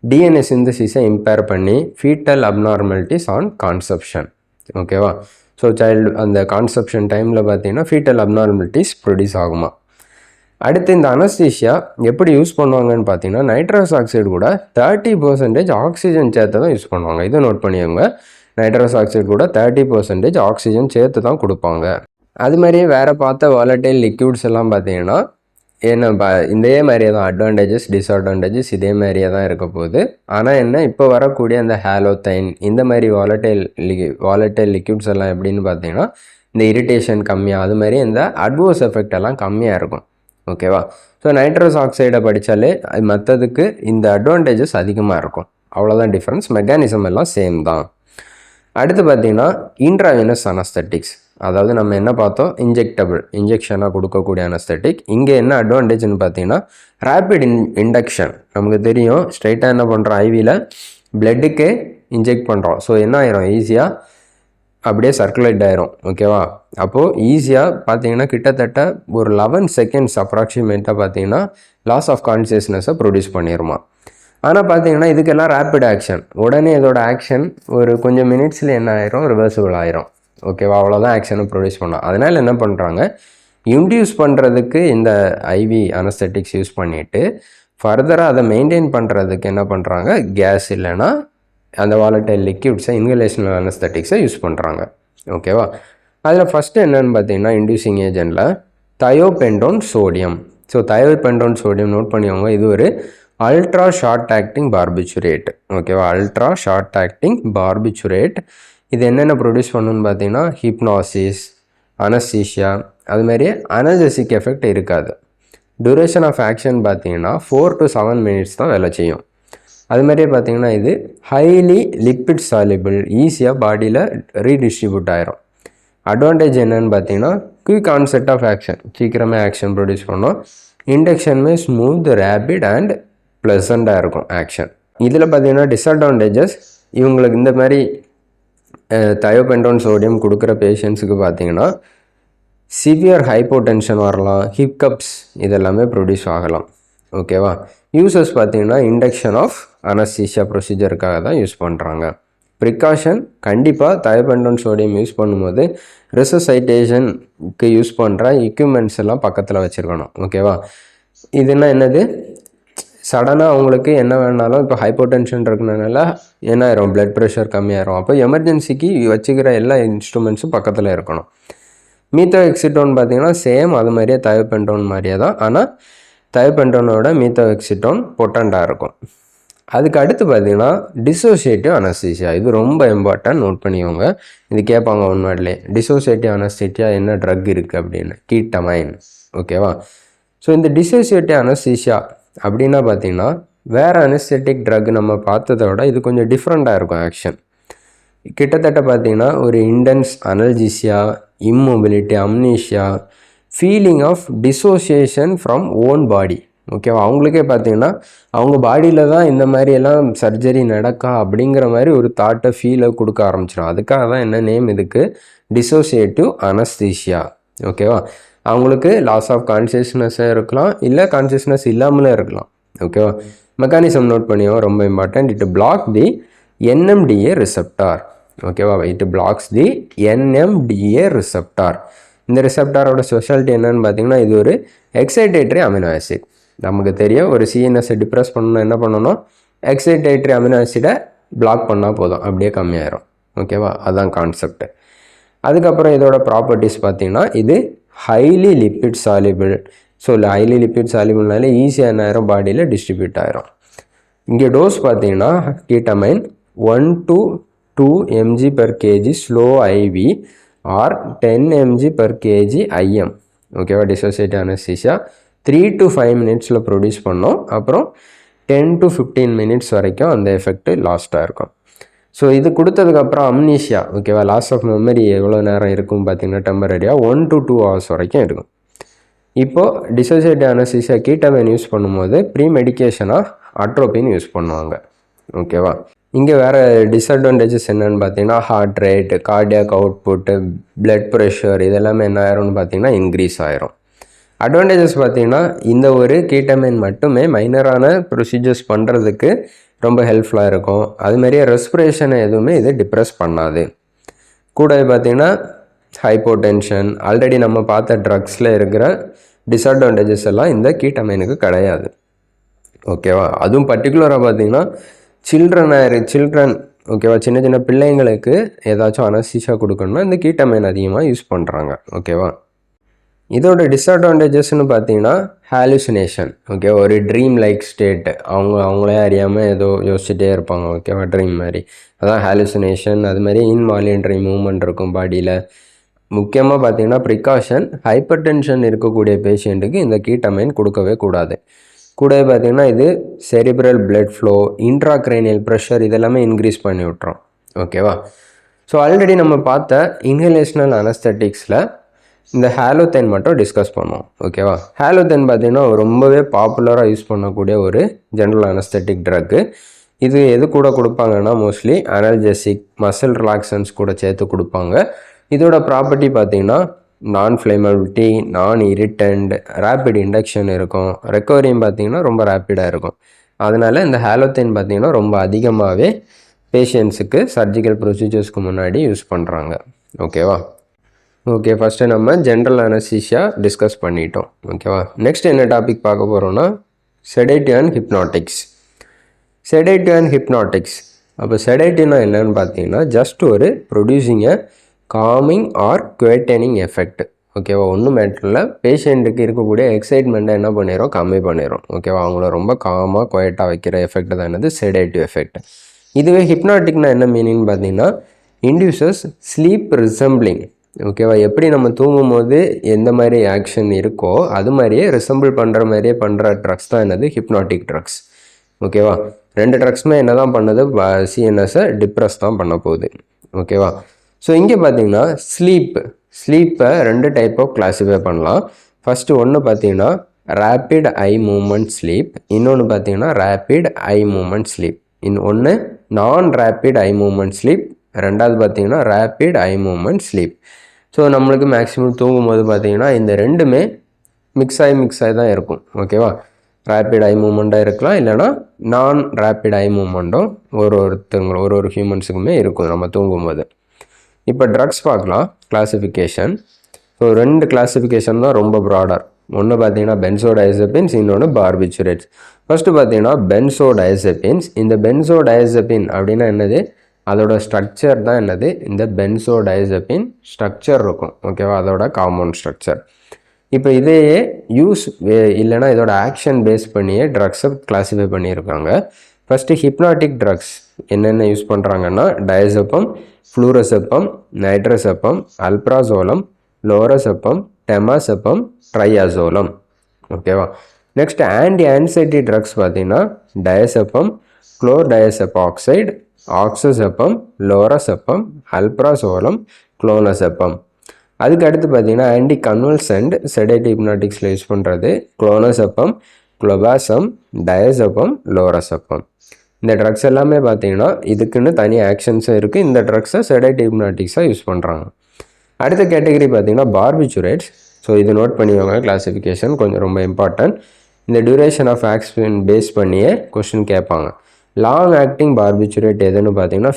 டிஎன்ஏ சிந்தசிஸை இம்பேர் பண்ணி ஃபீட்டல் அப்நார்மாலிட்டிஸ் ஆன் கான்செப்ஷன். ஓகேவா, ஸோ சைல்டு அந்த கான்செப்ஷன் டைமில் பார்த்தீங்கன்னா ஃபீட்டல் அப்நார்மாலிட்டிஸ் ப்ரொடியூஸ் ஆகுமா. அடுத்து இந்த அனஸ்தீஷியா எப்படி யூஸ் பண்ணுவாங்கன்னு பார்த்தீங்கன்னா நைட்ரஸ் ஆக்சைடு கூட 30% ஆக்சிஜன் சேர்த்து தான் யூஸ் பண்ணுவாங்க. இதை நோட் பண்ணிக்கோங்க. நைட்ரஸ் ஆக்சைடு கூட 30% ஆக்சிஜன் சேர்த்து தான் கொடுப்பாங்க. அது மாதிரியே வேறு பார்த்த வாலட்டைல் லிக்யூட்ஸ் எல்லாம் பார்த்தீங்கன்னா இதே மாதிரியே தான் அட்வான்டேஜஸ் டிஸ்அட்வான்டேஜஸ் இதே மாதிரியே தான் இருக்க போகுது. ஆனால் என்ன இப்போ வரக்கூடிய அந்த ஹாலோதைன் இந்த மாதிரி வாலட்டைல் லிக்யூட்ஸ் எல்லாம் எப்படின்னு பார்த்தீங்கன்னா இந்த இரிட்டேஷன் கம்மியாக, அது மாதிரி இந்த அட்வர்ஸ் எஃபெக்ட் எல்லாம் கம்மியாக இருக்கும். ஓகேவா? ஸோ நைட்ரஸ் ஆக்சைடை படித்தாலே அது மற்றதுக்கு இந்த அட்வான்டேஜஸ் அதிகமாக இருக்கும். அவ்வளோதான் டிஃப்ரென்ஸ். மெக்கானிசம் எல்லாம் சேம் தான். அடுத்து பார்த்திங்கன்னா இன்ட்ராவினஸ் அனஸ்தெட்டிக்ஸ். அதாவது நம்ம என்ன பார்த்தோம், இன்ஜெக்ஷனாக கொடுக்கக்கூடிய அனஸ்தெட்டிக். இங்கே என்ன அட்வான்டேஜ்னு பார்த்தீங்கன்னா ரேபிட் இண்டக்ஷன். நமக்கு தெரியும், ஸ்ட்ரைட்டாக என்ன பண்ணுறோம், ஐவியில் பிளட்டுக்கே இன்ஜெக்ட் பண்ணுறோம். ஸோ என்ன ஆயிரும், ஈஸியாக அப்படியே சர்க்குலேட் ஆயிரும். ஓகேவா? அப்போது ஈஸியாக பார்த்தீங்கன்னா கிட்டத்தட்ட ஒரு 11 செகண்ட்ஸ் அப்ராக்சிமேட்டாக பார்த்தீங்கன்னா லாஸ் ஆஃப் கான்சியஸ்னஸை ப்ரொடியூஸ் பண்ணிடுமா. ஆனால் பார்த்தீங்கன்னா இதுக்கெல்லாம் ரேப்பிட் ஆக்ஷன், உடனே இதோட ஆக்ஷன் ஒரு கொஞ்சம் மினிட்ஸில் என்ன ஆயிரும், ரிவர்சிபிள் ஆயிரும். ஓகேவா? அவ்வளோதான் ஆக்ஷனை ப்ரொடியூஸ் பண்ணோம். அதனால் என்ன பண்ணுறாங்க, இன்டியூஸ் பண்ணுறதுக்கு இந்த ஐவி அனஸ்தெட்டிக்ஸ் யூஸ் பண்ணிவிட்டு ஃபர்தராக அதை மெயின்டைன் பண்ணுறதுக்கு என்ன பண்ணுறாங்க, கேஸ் இல்லைன்னா அந்த வாலட்டைல் லிக்யூட்ஸை இன்ஹலேஷனல் அனஸ்தெட்டிக்ஸை யூஸ் பண்ணுறாங்க. ஓகேவா? அதில் ஃபஸ்ட்டு என்னென்னு பார்த்தீங்கன்னா இன்டியூசிங் ஏஜென்ட்டில் thiopentone sodium. So thiopentone sodium note பண்ணிக்கோங்க, இது ஒரு அல்ட்ரா ஷார்ட் ஆக்டிங் பார்பிச்சுரேட். ஓகேவா? Ultra short acting barbiturate. இது என்னென்ன ப்ரொடியூஸ் பண்ணணுன்னு பார்த்தீங்கன்னா ஹிப்னாசிஸ், அனஸ்தீஷியா, அதுமாரி அனல்ஜெசிக் எஃபெக்ட் இருக்காது. டியூரேஷன் ஆஃப் ஆக்ஷன் பார்த்தீங்கன்னா 4 to 7 மினிட்ஸ் தான் வேலை செய்யும். அதுமாதிரியே பார்த்தீங்கன்னா இது ஹைலி லிப்பிட் சாலிபிள், ஈஸியாக பாடியில் ரீடிஸ்ட்ரிபியூட் ஆயிரும். அட்வான்டேஜ் என்னன்னு பார்த்தீங்கன்னா குயிக் ஆன்செட் ஆஃப் ஆக்ஷன், சீக்கிரமே ஆக்ஷன் ப்ரொடியூஸ் பண்ணோம். இண்டக்ஷனுமே ஸ்மூத், ரேபிட் அண்ட் ப்ளசண்ட்டாக இருக்கும் ஆக்ஷன். இதில் பார்த்தீங்கன்னா டிஸ்அட்வான்டேஜஸ், இவங்களுக்கு இந்த மாதிரி தயோபென்டோன் சோடியம் கொடுக்குற பேஷண்ட்ஸுக்கு பார்த்தீங்கன்னா சிவியர் ஹைப்போடென்ஷன் வரலாம், ஹிக்கப்ஸ் இதெல்லாமே ப்ரொடியூஸ் ஆகலாம். ஓகேவா? யூசஸ் பார்த்தீங்கன்னா இண்டக்ஷன் ஆஃப் அனஸ்தீஷியா ப்ரொசீஜருக்காக தான் யூஸ் பண்ணுறாங்க. ப்ரிகாஷன், கண்டிப்பாக தயோபென்டோன் சோடியம் யூஸ் பண்ணும்போது ரெசசைட்டேஷனுக்கு யூஸ் பண்ணுற எக்யூப்மெண்ட்ஸ் எல்லாம் பக்கத்தில் வச்சுருக்கணும். ஓகேவா? இதுனா என்னது, சடனாக அவங்களுக்கு என்ன வேணாலும், இப்போ ஹைப்போடென்ஷன் இருக்கிறதுனால என்ன ஆயிரும், பிளட் ப்ரெஷர் கம்மியாயிரும். அப்போ எமர்ஜென்சிக்கு வச்சுக்கிற எல்லா இன்ஸ்ட்ருமெண்ட்ஸும் பக்கத்தில் இருக்கணும். மீத்தோஎக்சிட்டோன் பார்த்தீங்கன்னா சேம் அது மாதிரியே தயோபென்டோன் மாதிரியே தான், ஆனால் தயோபென்டோனோட மீத்தோஎக்சிட்டோன் பொட்டண்டாக இருக்கும். அதுக்கு அடுத்து பார்த்தீங்கன்னா டிசோசியேட்டிவ் அனஸ்தீசியா. இது ரொம்ப இம்பார்ட்டன்ட், நோட் பண்ணிக்கோங்க. இது கேட்பாங்க ஒன் வேர்ட்லேயே, டிசோசியேட்டிவ் அனஸ்தீசியா என்ன ட்ரக் இருக்குது அப்படின்னு, கீட்டமைன். ஓகேவா? ஸோ இந்த டிசோசியேட்டிவ் அனஸ்தீசியா அப்படின்னா பார்த்தீங்கன்னா வேறு அனஸ்தெட்டிக் ட்ரக் நம்ம பார்த்ததை விட இது கொஞ்சம் டிஃப்ரெண்ட்டாக இருக்கும் ஆக்ஷன். கிட்டத்தட்ட பார்த்தீங்கன்னா ஒரு intense analgesia, immobility, amnesia, feeling of dissociation from own body. ஓகேவா? அவங்களுக்கே பார்த்தீங்கன்னா அவங்க பாடியில் தான் இந்த மாதிரியெல்லாம் சர்ஜரி நடக்கா அப்படிங்கிற மாதிரி ஒரு தாட்டை, ஃபீலை கொடுக்க ஆரம்பிச்சிடும். அதுக்காக தான் என்ன நேம் இதுக்கு, டிசோசியேட்டிவ் அனஸ்தீஷியா. ஓகேவா? அவங்களுக்கு லாஸ் ஆஃப் கான்சியஸ்னஸாக இருக்கலாம், இல்லை கான்சியஸ்னஸ் இல்லாமலே இருக்கலாம். ஓகேவா? மெக்கானிசம் நோட் பண்ணியோ, ரொம்ப important. It block the NMDA receptor. ஓகேவா? It blocks the NMDA receptor. இந்த ரிசெப்டாரோட ஸ்பெஷாலிட்டி என்னன்னு பார்த்தீங்கன்னா இது ஒரு எக்ஸைட்டேட்டரி அமினோ ஆசிட். நமக்கு தெரியும், ஒரு சிஎன்எஸ்ஸை டிப்ரெஸ் பண்ணணும், என்ன பண்ணணும், எக்ஸைட்டேட்டரி அமினோ ஆசிடை பிளாக் பண்ணால் போதும், அப்படியே கம்மியாயிரும். ஓகேவா? அதுதான் கான்செப்ட். அதுக்கப்புறம் இதோட ப்ராப்பர்ட்டிஸ் பார்த்தீங்கன்னா இது highly lipid soluble. So highly lipid சாலிபிள்னாலே ஈஸியாக என்ன ஆயிரும், பாடியில் டிஸ்ட்ரிபியூட் ஆயிரும். இங்கே டோஸ் பார்த்தீங்கன்னா ketamine 1 to 2 mg/kg slow IV or 10 mg/kg IM. ஓகேவா? டிசோசியேட்டிவ் அனஸ்தீசியா 3 to 5 மினிட்ஸில் ப்ரொடியூஸ் பண்ணோம். அப்புறம் 10 to 15 மினிட்ஸ் வரைக்கும் அந்த எஃபெக்ட் லாஸ்ட்டாக இருக்கும். ஸோ இது கொடுத்ததுக்கப்புறம் அம்னீஷியா. ஓகேவா? லாஸ் ஆஃப் மெமரி எவ்வளோ நேரம் இருக்கும் பார்த்தீங்கன்னா டெம்பரரியாக 1 to 2 hours வரைக்கும் இருக்கும். இப்போது டிசோசியேட்டிவ் அனஸ்தீசியா கீட்டமைன் யூஸ் பண்ணும்போது ப்ரீ மெடிக்கேஷனாக அட்ரோபின் யூஸ் பண்ணுவாங்க. ஓகேவா? இங்கே வேறு டிஸ்அட்வான்டேஜஸ் என்னென்னு பார்த்தீங்கன்னா heart rate, cardiac output, blood pressure இதெல்லாமே என்ன ஆயிரும்னு பார்த்தீங்கன்னா இன்க்ரீஸ் ஆயிரும். அட்வான்டேஜஸ் பார்த்தீங்கன்னா இந்த ஒரு கீட்டமைன் மட்டுமே மைனரான ப்ரொசீஜர்ஸ் பண்ணுறதுக்கு ரொம்ப ஹெல்ப்ஃபுல்லாக இருக்கும். அதுமாரியே ரெஸ்பிரேஷனை எதுவுமே இது டிப்ரெஸ் பண்ணாது. கூட பார்த்தீங்கன்னா ஹைப்போடென்ஷன், ஆல்ரெடி நம்ம பார்த்த ட்ரக்ஸில் இருக்கிற டிஸ்அட்வான்டேஜஸ் எல்லாம் இந்த கீட்டமைனுக்கு கிடையாது. ஓகேவா? அதுவும் பர்டிகுலராக பார்த்தீங்கன்னா சில்ட்ரன் ஓகேவா, சின்ன சின்ன பிள்ளைங்களுக்கு ஏதாச்சும் அனஸ்தீசியா கொடுக்கணும்னா இந்த கீட்டமைன் அதிகமாக யூஸ் பண்ணுறாங்க. ஓகேவா? இதோட டிஸ்அட்வான்டேஜஸ்ன்னு பார்த்தீங்கன்னா ஹாலுசினேஷன். ஓகே, ஒரு ட்ரீம் லைக் ஸ்டேட், அவங்களே அறியாமல் ஏதோ யோசிச்சுட்டே இருப்பாங்க. ஓகேவா? ட்ரீம் மாதிரி, அதான் ஹாலுசினேஷன். அது மாதிரி இன்வாலன்ட்ரி மூவ்மெண்ட் இருக்கும் பாடியில். முக்கியமாக பார்த்தீங்கன்னா ப்ரிகாஷன், ஹைப்பர் டென்ஷன் இருக்கக்கூடிய பேஷண்ட்டுக்கு இந்த கீட்டமைன் கொடுக்கவே கூடாது. கூடவே பார்த்தீங்கன்னா இது cerebral blood flow, intracranial pressure இதெல்லாமே இன்க்ரீஸ் பண்ணி விட்றோம். ஓகேவா? ஸோ ஆல்ரெடி நம்ம பார்த்த இன்ஹலேஷனல் அனஸ்தட்டிக்ஸில் இந்த ஹாலோதென் மட்டும் டிஸ்கஸ் பண்ணுவோம். ஓகேவா? ஹாலோதென் பார்த்தீங்கன்னா ரொம்பவே பாப்புலராக யூஸ் பண்ணக்கூடிய ஒரு ஜென்ரல் அனஸ்தட்டிக் ட்ரக்கு. இது எது கூட கொடுப்பாங்கன்னா மோஸ்ட்லி அனல்ஜெசிக், மசில் ரிலாக்ஸன்ஸ் கூட சேர்த்து கொடுப்பாங்க. இதோட ப்ராப்பர்ட்டி பார்த்தீங்கன்னா நான் ஃப்ளேமபிலிட்டி, நான் இரிட்டன்ட், ரேப்பிட் இண்டக்ஷன் இருக்கும். ரெக்கவரியும் பார்த்தீங்கன்னா ரொம்ப ரேப்பிடாக இருக்கும். அதனால் இந்த ஹாலோதென் பார்த்தீங்கன்னா ரொம்ப அதிகமாகவே பேஷண்ட்ஸுக்கு சர்ஜிக்கல் ப்ரொசீஜர்ஸ்க்கு முன்னாடி யூஸ் பண்ணுறாங்க. ஓகேவா? ஓகே, ஃபஸ்ட்டு நம்ம ஜென்ரல் அனஸ்தீசியா டிஸ்கஸ் பண்ணிட்டோம். ஓகேவா? நெக்ஸ்ட் என்ன டாபிக் பார்க்க போகிறோன்னா sedative and hypnotics. Sedative and hypnotics. அப்போ செடேட்டிவ்னா என்னன்னு பார்த்தீங்கன்னா ஜஸ்ட் ஒரு producing a calming or quietening effect. ஓகேவா? ஒன்றும் மேட்டர் இல்லை, பேஷண்ட்டுக்கு இருக்கக்கூடிய எக்ஸைட்மெண்ட்டை என்ன பண்ணிடும், கம்மி பண்ணிடும். ஓகேவா? அவங்கள ரொம்ப காமாக குவேட்டாக வைக்கிற எஃபெக்ட் தான் என்னது, செடேட்டிவ் எஃபெக்ட். இதுவே ஹிப்னாட்டிக்னா என்ன மீனிங் பார்த்தீங்கன்னா இன்டியூசஸ் ஸ்லீப் ரிசம்பிளிங். ஓகேவா? எப்படி நம்ம தூங்கும் போது எந்த மாதிரி ஆக்ஷன் இருக்கோ அது மாதிரியே ரிசம்பிள் பண்ணுற மாதிரியே பண்ணுற ட்ரக்ஸ் தான் என்னது, ஹிப்னாட்டிக் ட்ரக்ஸ். ஓகேவா? ரெண்டு ட்ரக்ஸுமே என்ன தான் பண்ணுது, சிஎன்எஸை டிப்ரெஸ் தான் பண்ண போகுது. ஓகேவா? ஸோ இங்கே பார்த்தீங்கன்னா ஸ்லீப்பை ரெண்டு டைப்பாக கிளாஸிஃபை பண்ணலாம். ஃபஸ்ட்டு ஒன்று பார்த்தீங்கன்னா ரேப்பிட் ஐ மூமெண்ட் ஸ்லீப், இன்னொன்று பார்த்தீங்கன்னா ரேப்பிட் ஐ மூமெண்ட் ஸ்லீப். ஒன்று நான் ரேப்பிட் ஐ மூமெண்ட் ஸ்லீப், ரெண்டாவது பார்த்தீங்கன்னா rapid eye movement sleep. So நம்மளுக்கு மேக்ஸிமம் தூங்கும்போது பார்த்தீங்கன்னா இந்த ரெண்டுமே மிக்ஸ் ஆகி தான் இருக்கும். ஓகேவா? ரேப்பிட் ஐ மூமெண்ட்டாக இருக்கலாம், இல்லைனா நான் ரேப்பிட் ஐ மூமெண்ட்டும் ஒரு ஹியூமன்ஸுக்குமே இருக்கும் நம்ம தூங்கும்போது. இப்போ ட்ரக்ஸ் பார்க்கலாம், கிளாஸிஃபிகேஷன். ஸோ ரெண்டு கிளாஸிஃபிகேஷன் தான் ரொம்ப ப்ராடர். ஒன்று பார்த்தீங்கன்னா பென்சோடைசபின்ஸ், இன்னொன்று பார்பிச்சுரேட்ஸ். ஃபஸ்ட்டு பார்த்தீங்கன்னா பென்சோடைசபின்ஸ். இந்த பென்சோடைசபின் அப்படின்னா என்னது, அதோட ஸ்ட்ரக்சர் தான் என்னது, இந்த பென்சோடைசபின் ஸ்ட்ரக்சர் இருக்கும். ஓகேவா? அதோட காம்பவுண்ட் ஸ்ட்ரக்சர். இப்போ இதையே இல்லைனா இதோட ஆக்ஷன் பேஸ் பண்ணியே ட்ரக்ஸை கிளாஸிஃபை பண்ணியிருக்காங்க. ஃபஸ்ட்டு ஹிப்னாட்டிக் ட்ரக்ஸ் என்னென்ன யூஸ் பண்ணுறாங்கன்னா டயசெப்பம், ஃப்ளூரசெப்பம், நைட்ரசெப்பம், அல்ப்ராசோலம், லோரசெப்பம், டெமாசெப்பம், ட்ரையாசோலம். ஓகேவா? நெக்ஸ்ட் ஆன்சைட்டி ட்ரக்ஸ் பார்த்தீங்கன்னா டயசெப்பம், குளோர்டயசெப்பாக்சைடு, ஆக்சோசெப்பம், லோரசெப்பம், அல்ப்ராசோலம், குளோனசெப்பம். அதுக்கு அடுத்து பார்த்தீங்கன்னா ஆன்டி கன்வல்சன்ட் செடேட்டிவ் ஹிப்னாட்டிக்ஸில் யூஸ் பண்ணுறது குளோனசெப்பம், குளோபாசம், டயசெப்பம், லோரசெப்பம். இந்த ட்ரக்ஸ் எல்லாமே பார்த்தீங்கன்னா இதுக்குன்னு தனி ஆக்ஷன்ஸும் இருக்குது. இந்த ட்ரக்ஸை செடேட்டிவ் ஹிப்னாட்டிக்ஸாக யூஸ் பண்ணுறாங்க. அடுத்த கேட்டகரி பார்த்தீங்கன்னா பார்பிச்சுரேட்ஸ். ஸோ இது நோட் பண்ணிவாங்க, கிளாஸிஃபிகேஷன் கொஞ்சம் ரொம்ப இம்பார்ட்டன்ட். இந்த டியூரேஷன் ஆஃப் ஆக்ஷன் பேஸ் பண்ணியே கொஸ்டின் கேட்பாங்க. லாங் ஆக்டிங் பார்பிச்சுரேட் எதுன்னு பார்த்தீங்கன்னா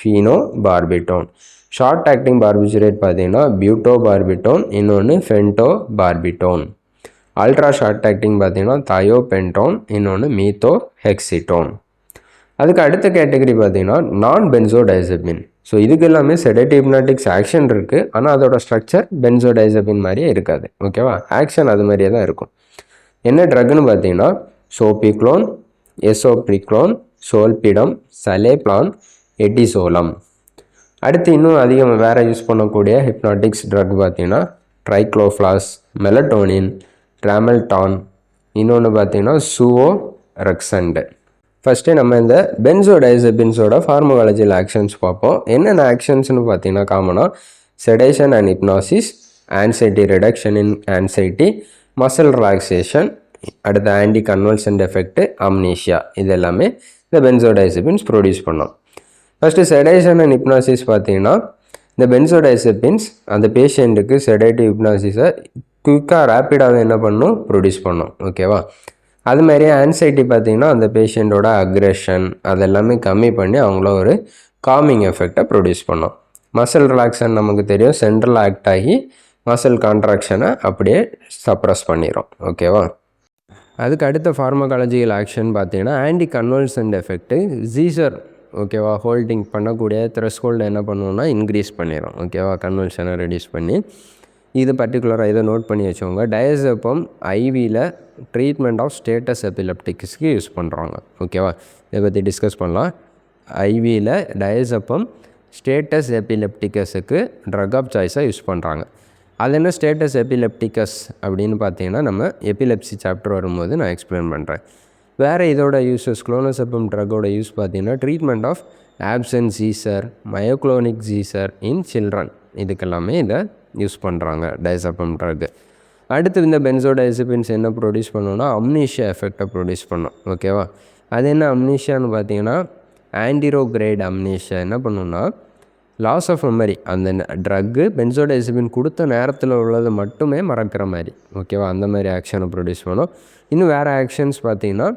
ஃபீனோபார்பிட்டோன். ஷார்ட் ஆக்டிங் பார்பிச்சுரேட் பார்த்தீங்கன்னா பியூட்டோபார்பிட்டோன், இன்னொன்று ஃபென்டோபார்பிட்டோன். அல்ட்ரா ஷார்ட் ஆக்டிங் பார்த்தீங்கன்னா தயோபென்டோன், இன்னொன்று மீத்தோஹெக்சிட்டோன். அதுக்கு அடுத்த கேட்டகரி பார்த்தீங்கன்னா நான் பென்சோடைசபின். ஸோ இதுக்கு எல்லாமே செடேட்டிவ் ஹிப்னாட்டிக்ஸ் ஆக்ஷன் இருக்குது, ஆனால் அதோட ஸ்ட்ரக்சர் பென்சோடைசபின் மாதிரியே இருக்காது. ஓகேவா? ஆக்ஷன் அது மாதிரியே தான் இருக்கும். என்ன ட்ரக்னு பார்த்தீங்கன்னா சோபிக்ளோன், எசோப்ரிக்ளோன், சோல்பிடம், சலேப்ளான், எட்டிசோலம். அடுத்து இன்னும் அதிகம் வேறு யூஸ் பண்ணக்கூடிய ஹிப்னாட்டிக்ஸ் ட்ரக் பார்த்தீங்கன்னா ட்ரைக்ளோஃப்ளாஸ், மெலட்டோனின், ட்ராமெல்டான், இன்னொன்று பார்த்தீங்கன்னா சுவோரெக்சண்ட். ஃபஸ்ட்டு நம்ம இந்த பென்சோடைசபின்ஸோட ஃபார்மகாலஜியில் ஆக்ஷன்ஸ் பார்ப்போம். என்னென்ன ஆக்ஷன்ஸ்னு பார்த்தீங்கன்னா காமனாக sedation and hypnosis, anxiety reduction in anxiety, muscle relaxation, அடுத்த ஆன்டி கன்வல்சன்ட் எஃபெக்ட், அம்னீஷியா. இது எல்லாமே இந்த பென்சோடைசபின்ஸ் ப்ரொடியூஸ் பண்ணோம். ஃபஸ்ட்டு செடேஷன் அண்ட் ஹிப்னாசிஸ் பார்த்தீங்கன்னா இந்த பென்சோடைசபின்ஸ் அந்த பேஷண்ட்டுக்கு செடேட்டிவ் ஹிப்னாசிஸை குயிக்காக ரேப்பிடாகவே என்ன பண்ணும், ப்ரொடியூஸ் பண்ணும். ஓகேவா? அது மாதிரியே ஆன்சைட்டி பார்த்திங்கன்னா அந்த பேஷண்ட்டோட அக்ரெஷன் அதெல்லாமே கம்மி பண்ணி அவங்கள ஒரு காமிங் எஃபெக்டை ப்ரொடியூஸ் பண்ணோம். மசில் ரிலாக்ஸன் நமக்கு தெரியும், சென்ட்ரல் ஆக்ட் ஆகி மசில் கான்ட்ராக்ஷனை அப்படியே சப்ரஸ் பண்ணிடும். ஓகேவா? அதுக்கு அடுத்த ஃபார்மகாலஜிக்கல் ஆக்ஷன் பார்த்தீங்கன்னா ஆன்டி கன்வல்சன்ட் எஃபெக்ட்டு, சீசர். ஓகேவா? ஹோல்டிங் பண்ணக்கூடிய த்ரெஷ்ஹோல்டை என்ன பண்ணுவோம்னா இன்க்ரீஸ் பண்ணிடும். ஓகேவா? கன்வல்ஷனை ரெடியூஸ் பண்ணி. இது பர்டிகுலராக இதை நோட் பண்ணி வச்சவங்க. டயசெப்பம் ஐவியில் ட்ரீட்மெண்ட் ஆஃப் ஸ்டேட்டஸ் எபிலெப்டிக்ஸ்க்கு யூஸ் பண்ணுறாங்க. ஓகேவா? இதை பற்றி டிஸ்கஸ் பண்ணலாம். ஐவியில் டயசெப்பம் ஸ்டேட்டஸ் எபிலெப்டிகஸுக்கு ட்ரக் ஆஃப் சாய்ஸாக யூஸ் பண்ணுறாங்க. அது என்ன ஸ்டேட்டஸ் எபிலெப்டிகஸ் அப்படின்னு பார்த்தீங்கன்னா நம்ம எபிலெப்சி சாப்டர் வரும்போது நான் எக்ஸ்பிளைன் பண்ணுறேன். வேறு இதோட யூஸஸ் குளோனோசெப்பம் ட்ரக்கோட யூஸ் பார்த்தீங்கன்னா treatment of absent seizure, myoclonic seizure in children, இதுக்கெல்லாமே இதை யூஸ் பண்ணுறாங்க டைசெப்பம் ட்ரக்கு. அடுத்து இந்த பென்சோடைசெபின்ஸ் என்ன ப்ரொடியூஸ் பண்ணோன்னா அம்னீஷியா எஃபெக்டை ப்ரொடியூஸ் பண்ணோம். ஓகேவா, அது என்ன அம்னீஷியான்னு பார்த்தீங்கன்னா ஆன்டிரோக்ரேட் அம்னீஷியா என்ன பண்ணுன்னா லாஸ் ஆஃப் மெமரி, அந்த ட்ரக்கு பென்சோடைசெபின் கொடுத்த நேரத்தில் உள்ளது மட்டுமே மறக்கிற மாதிரி. ஓகேவா, அந்த மாதிரி ஆக்ஷனை ப்ரொடியூஸ் பண்ணோம். இன்னும் வேறு ஆக்ஷன்ஸ் பார்த்திங்கன்னா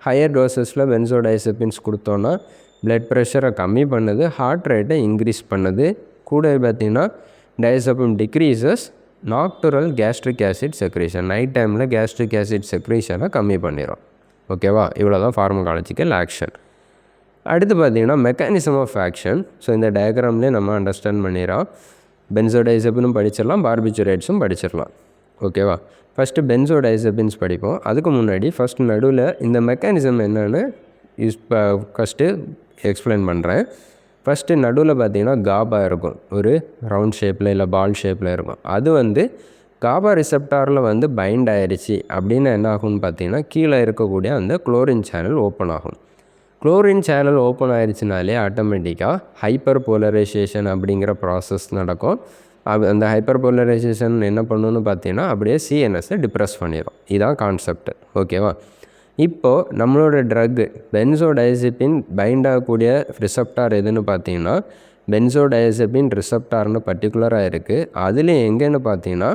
ஹையர் டோசஸில் பென்சோடைசெபின்ஸ் கொடுத்தோன்னா பிளட் ப்ரெஷரை கம்மி பண்ணுது, ஹார்ட் ரேட்டை இன்க்ரீஸ் பண்ணுது. கூட பார்த்திங்கன்னா diazepam decreases nocturnal gastric acid secretion, night டைமில் கேஸ்ட்ரிக் ஆசிட் செக்ரேஷனை கம்மி பண்ணிடும். ஓகேவா, இவ்வளோ தான் ஃபார்மகாலஜிக்கல் ஆக்ஷன். அடுத்து பார்த்திங்கன்னா மெக்கானிசம் ஆஃப் ஆக்ஷன். ஸோ இந்த டயக்ராம்லேயே நம்ம அண்டர்ஸ்டாண்ட் பண்ணிடுறோம். பென்சோடைசெபினும் படிச்சிடலாம், பார்பிச்சுரேட்ஸும் படிச்சிடலாம். ஓகேவா, ஃபஸ்ட்டு பென்சோடைசெபின்ஸ் படிப்போம். அதுக்கு முன்னாடி ஃபஸ்ட்டு நடுவில் இந்த மெக்கானிசம் என்னென்னு ஃபஸ்ட்டு எக்ஸ்பிளைன் பண்ணுறேன். ஃபஸ்ட்டு நடுவில் பார்த்திங்கன்னா காபா இருக்கும், ஒரு ரவுண்ட் ஷேப்பில் இல்லை பால் ஷேப்பில் இருக்கும். அது காபா ரிசெப்டாரில் பைண்ட் ஆயிடுச்சு அப்படின்னா என்ன ஆகும்னு பார்த்திங்கன்னா கீழே இருக்கக்கூடிய அந்த குளோரின் சேனல் ஓப்பன் ஆகும். குளோரின் சேனல் ஓப்பன் ஆயிடுச்சுனாலே ஆட்டோமேட்டிக்காக ஹைப்பர் போலரைசேஷன் அப்படிங்கிற ப்ராசஸ் நடக்கும். அந்த ஹைப்பர் போலரைசேஷன் என்ன பண்ணணும்னு பார்த்தீங்கன்னா அப்படியே சிஎன்எஸை டிப்ரெஸ் பண்ணிடும். இதுதான் கான்செப்ட். ஓகேவா, இப்போது நம்மளோட ட்ரக்கு பென்சோடைசெபின் பைண்ட் ஆகக்கூடிய ரிசெப்டார் எதுன்னு பார்த்தீங்கன்னா பென்சோடைசெபின் ரிசெப்டார்னு பர்டிகுலராக இருக்குது. அதில் எங்கேன்னு பார்த்தீங்கன்னா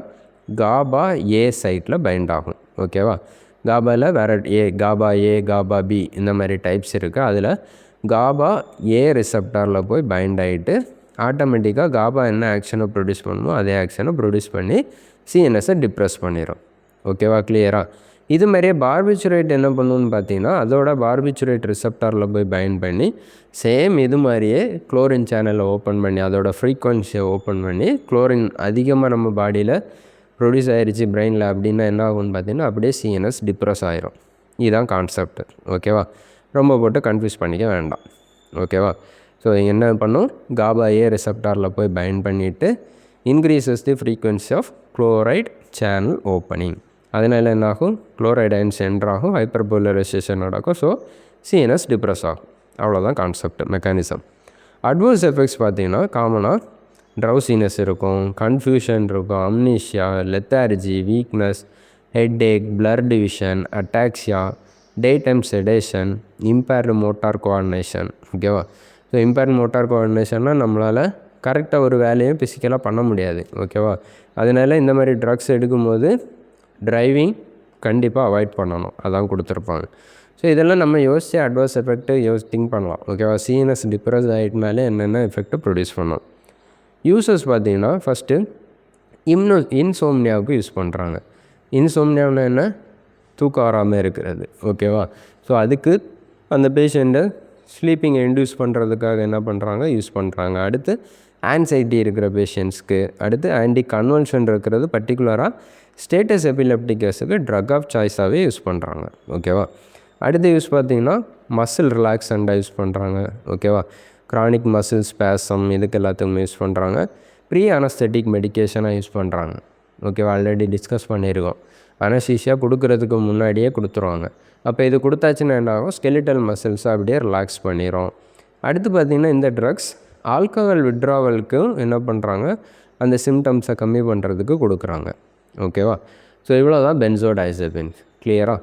காபா ஏ சைட்டில் பைண்ட் ஆகும். ஓகேவா, காபாவில் வேறு காபா ஏ, காபா பி இந்த மாதிரி டைப்ஸ் இருக்குது. அதில் காபா ஏ ரிசெப்டாரில் போய் பைண்ட் ஆகிட்டு ஆட்டோமேட்டிக்காக காபா என்ன ஆக்ஷனை ப்ரொடியூஸ் பண்ணுமோ அதே ஆக்ஷனை ப்ரொடியூஸ் பண்ணி சிஎன்எஸை டிப்ரெஸ் பண்ணிடும். ஓகேவா, கிளியராக. இது மாதிரியே பார்பிச்சுரேட் என்ன பண்ணுன்னு பார்த்தீங்கன்னா அதோட பார்பிச்சுரேட் ரிசெப்டாரில் போய் பைண்ட் பண்ணி சேம் இது மாதிரியே குளோரின் சேனலை ஓப்பன் பண்ணி அதோட ஃப்ரீக்வன்சியை ஓப்பன் பண்ணி குளோரின் அதிகமாக நம்ம பாடியில் ப்ரொடியூஸ் ஆகிடுச்சு பிரெயினில் அப்படின்னா என்ன ஆகும்னு பார்த்தீங்கன்னா அப்படியே சிஎன்எஸ் டிப்ரெஸ் ஆகிரும். இதுதான் கான்செப்ட். ஓகேவா, ரொம்ப போட்டு கன்ஃபியூஸ் பண்ணிக்க வேண்டாம். ஓகேவா, ஸோ என்ன பண்ணும் காபா ஏ ரிசெப்டாரில் போய் பைண்ட் பண்ணிவிட்டு increases the frequency of chloride channel opening. அதனால் என்ன ஆகும், குளோரைட் அயன்ஸ் என்டர் ஆகும், ஹைப்பர் போலரைசேஷன் நடக்கும். ஸோ சிஎன்எஸ் டிப்ரெஸ் ஆகும். அவ்வளோதான் கான்செப்ட், மெக்கானிசம். அட்வர்ஸ் எஃபெக்ட்ஸ் பார்த்திங்கன்னா காமனாக ட்ரௌசினஸ் இருக்கும், கன்ஃபியூஷன் இருக்கும், amnesia, lethargy, weakness, headache, blurred vision, ataxia, day time sedation, impaired motor coordination. ஓகேவா, ஸோ இம்பேர்டு மோட்டார் கோஆர்டினேஷன்னா நம்மளால் கரெக்டாக ஒரு வேலையும் ஃபிசிக்கலாக பண்ண முடியாது. ஓகேவா, அதனால் இந்த மாதிரி ட்ரக்ஸ் எடுக்கும்போது டிரைவிங் கண்டிப்பாக அவாய்ட் பண்ணணும், அதான் கொடுத்துருப்பாங்க. ஸோ இதெல்லாம் நம்ம யோசித்து அட்வர்ஸ் எஃபெக்ட்டு திங்க் பண்ணலாம். ஓகேவா, சிஎன்எஸ் டிப்ரெஸ் ஆகிட்டனாலே என்னென்ன எஃபெக்ட்டை ப்ரொடியூஸ் பண்ணணும். யூசஸ் பார்த்திங்கன்னா ஃபஸ்ட்டு இன்சோம்னியாவுக்கு யூஸ் பண்ணுறாங்க. இன்சோம்னியாவில் என்ன, தூக்கம் வராமல் இருக்கிறது. ஓகேவா, ஸோ அதுக்கு அந்த பேஷண்ட்டை ஸ்லீப்பிங்கை இன்டியூஸ் பண்ணுறதுக்காக என்ன பண்ணுறாங்க, யூஸ் பண்ணுறாங்க. அடுத்து ஆன்சைட்டி இருக்கிற பேஷண்ட்ஸ்க்கு, அடுத்து ஆன்டி கன்வல்ஷன் இருக்கிறது பர்டிகுலராக ஸ்டேட்டஸ் எபிலெப்டிகஸுக்கு ட்ரக் ஆஃப் சாய்ஸாகவே யூஸ் பண்ணுறாங்க. ஓகேவா, அடுத்து யூஸ் பார்த்திங்கன்னா மசில் ரிலாக்ஸண்டாக யூஸ் பண்ணுறாங்க. ஓகேவா, க்ரானிக் மசில் ஸ்பேசம் இதுக்கு எல்லாத்துக்குமே யூஸ் பண்ணுறாங்க. ப்ரீ அனஸ்தெட்டிக் மெடிக்கேஷனாக யூஸ் பண்ணுறாங்க. ஓகேவா, ஆல்ரெடி டிஸ்கஸ் பண்ணியிருக்கோம். அனஸ்தீசியா கொடுக்கறதுக்கு முன்னாடியே கொடுத்துருவாங்க. அப்போ இது கொடுத்தாச்சுன்னா என்ன ஆகும், ஸ்கெலிட்டல் மசில்ஸை அப்படியே ரிலாக்ஸ் பண்ணிடும். அடுத்து பார்த்திங்கன்னா இந்த ட்ரக்ஸ் ஆல்கஹால் விட்ராவலுக்கும் என்ன பண்ணுறாங்க, அந்த சிம்டம்ஸை கம்மி பண்ணுறதுக்கு கொடுக்குறாங்க. ஓகேவா, ஸோ இவ்வளோ தான் பென்சோடைசெபின். கிளியராக.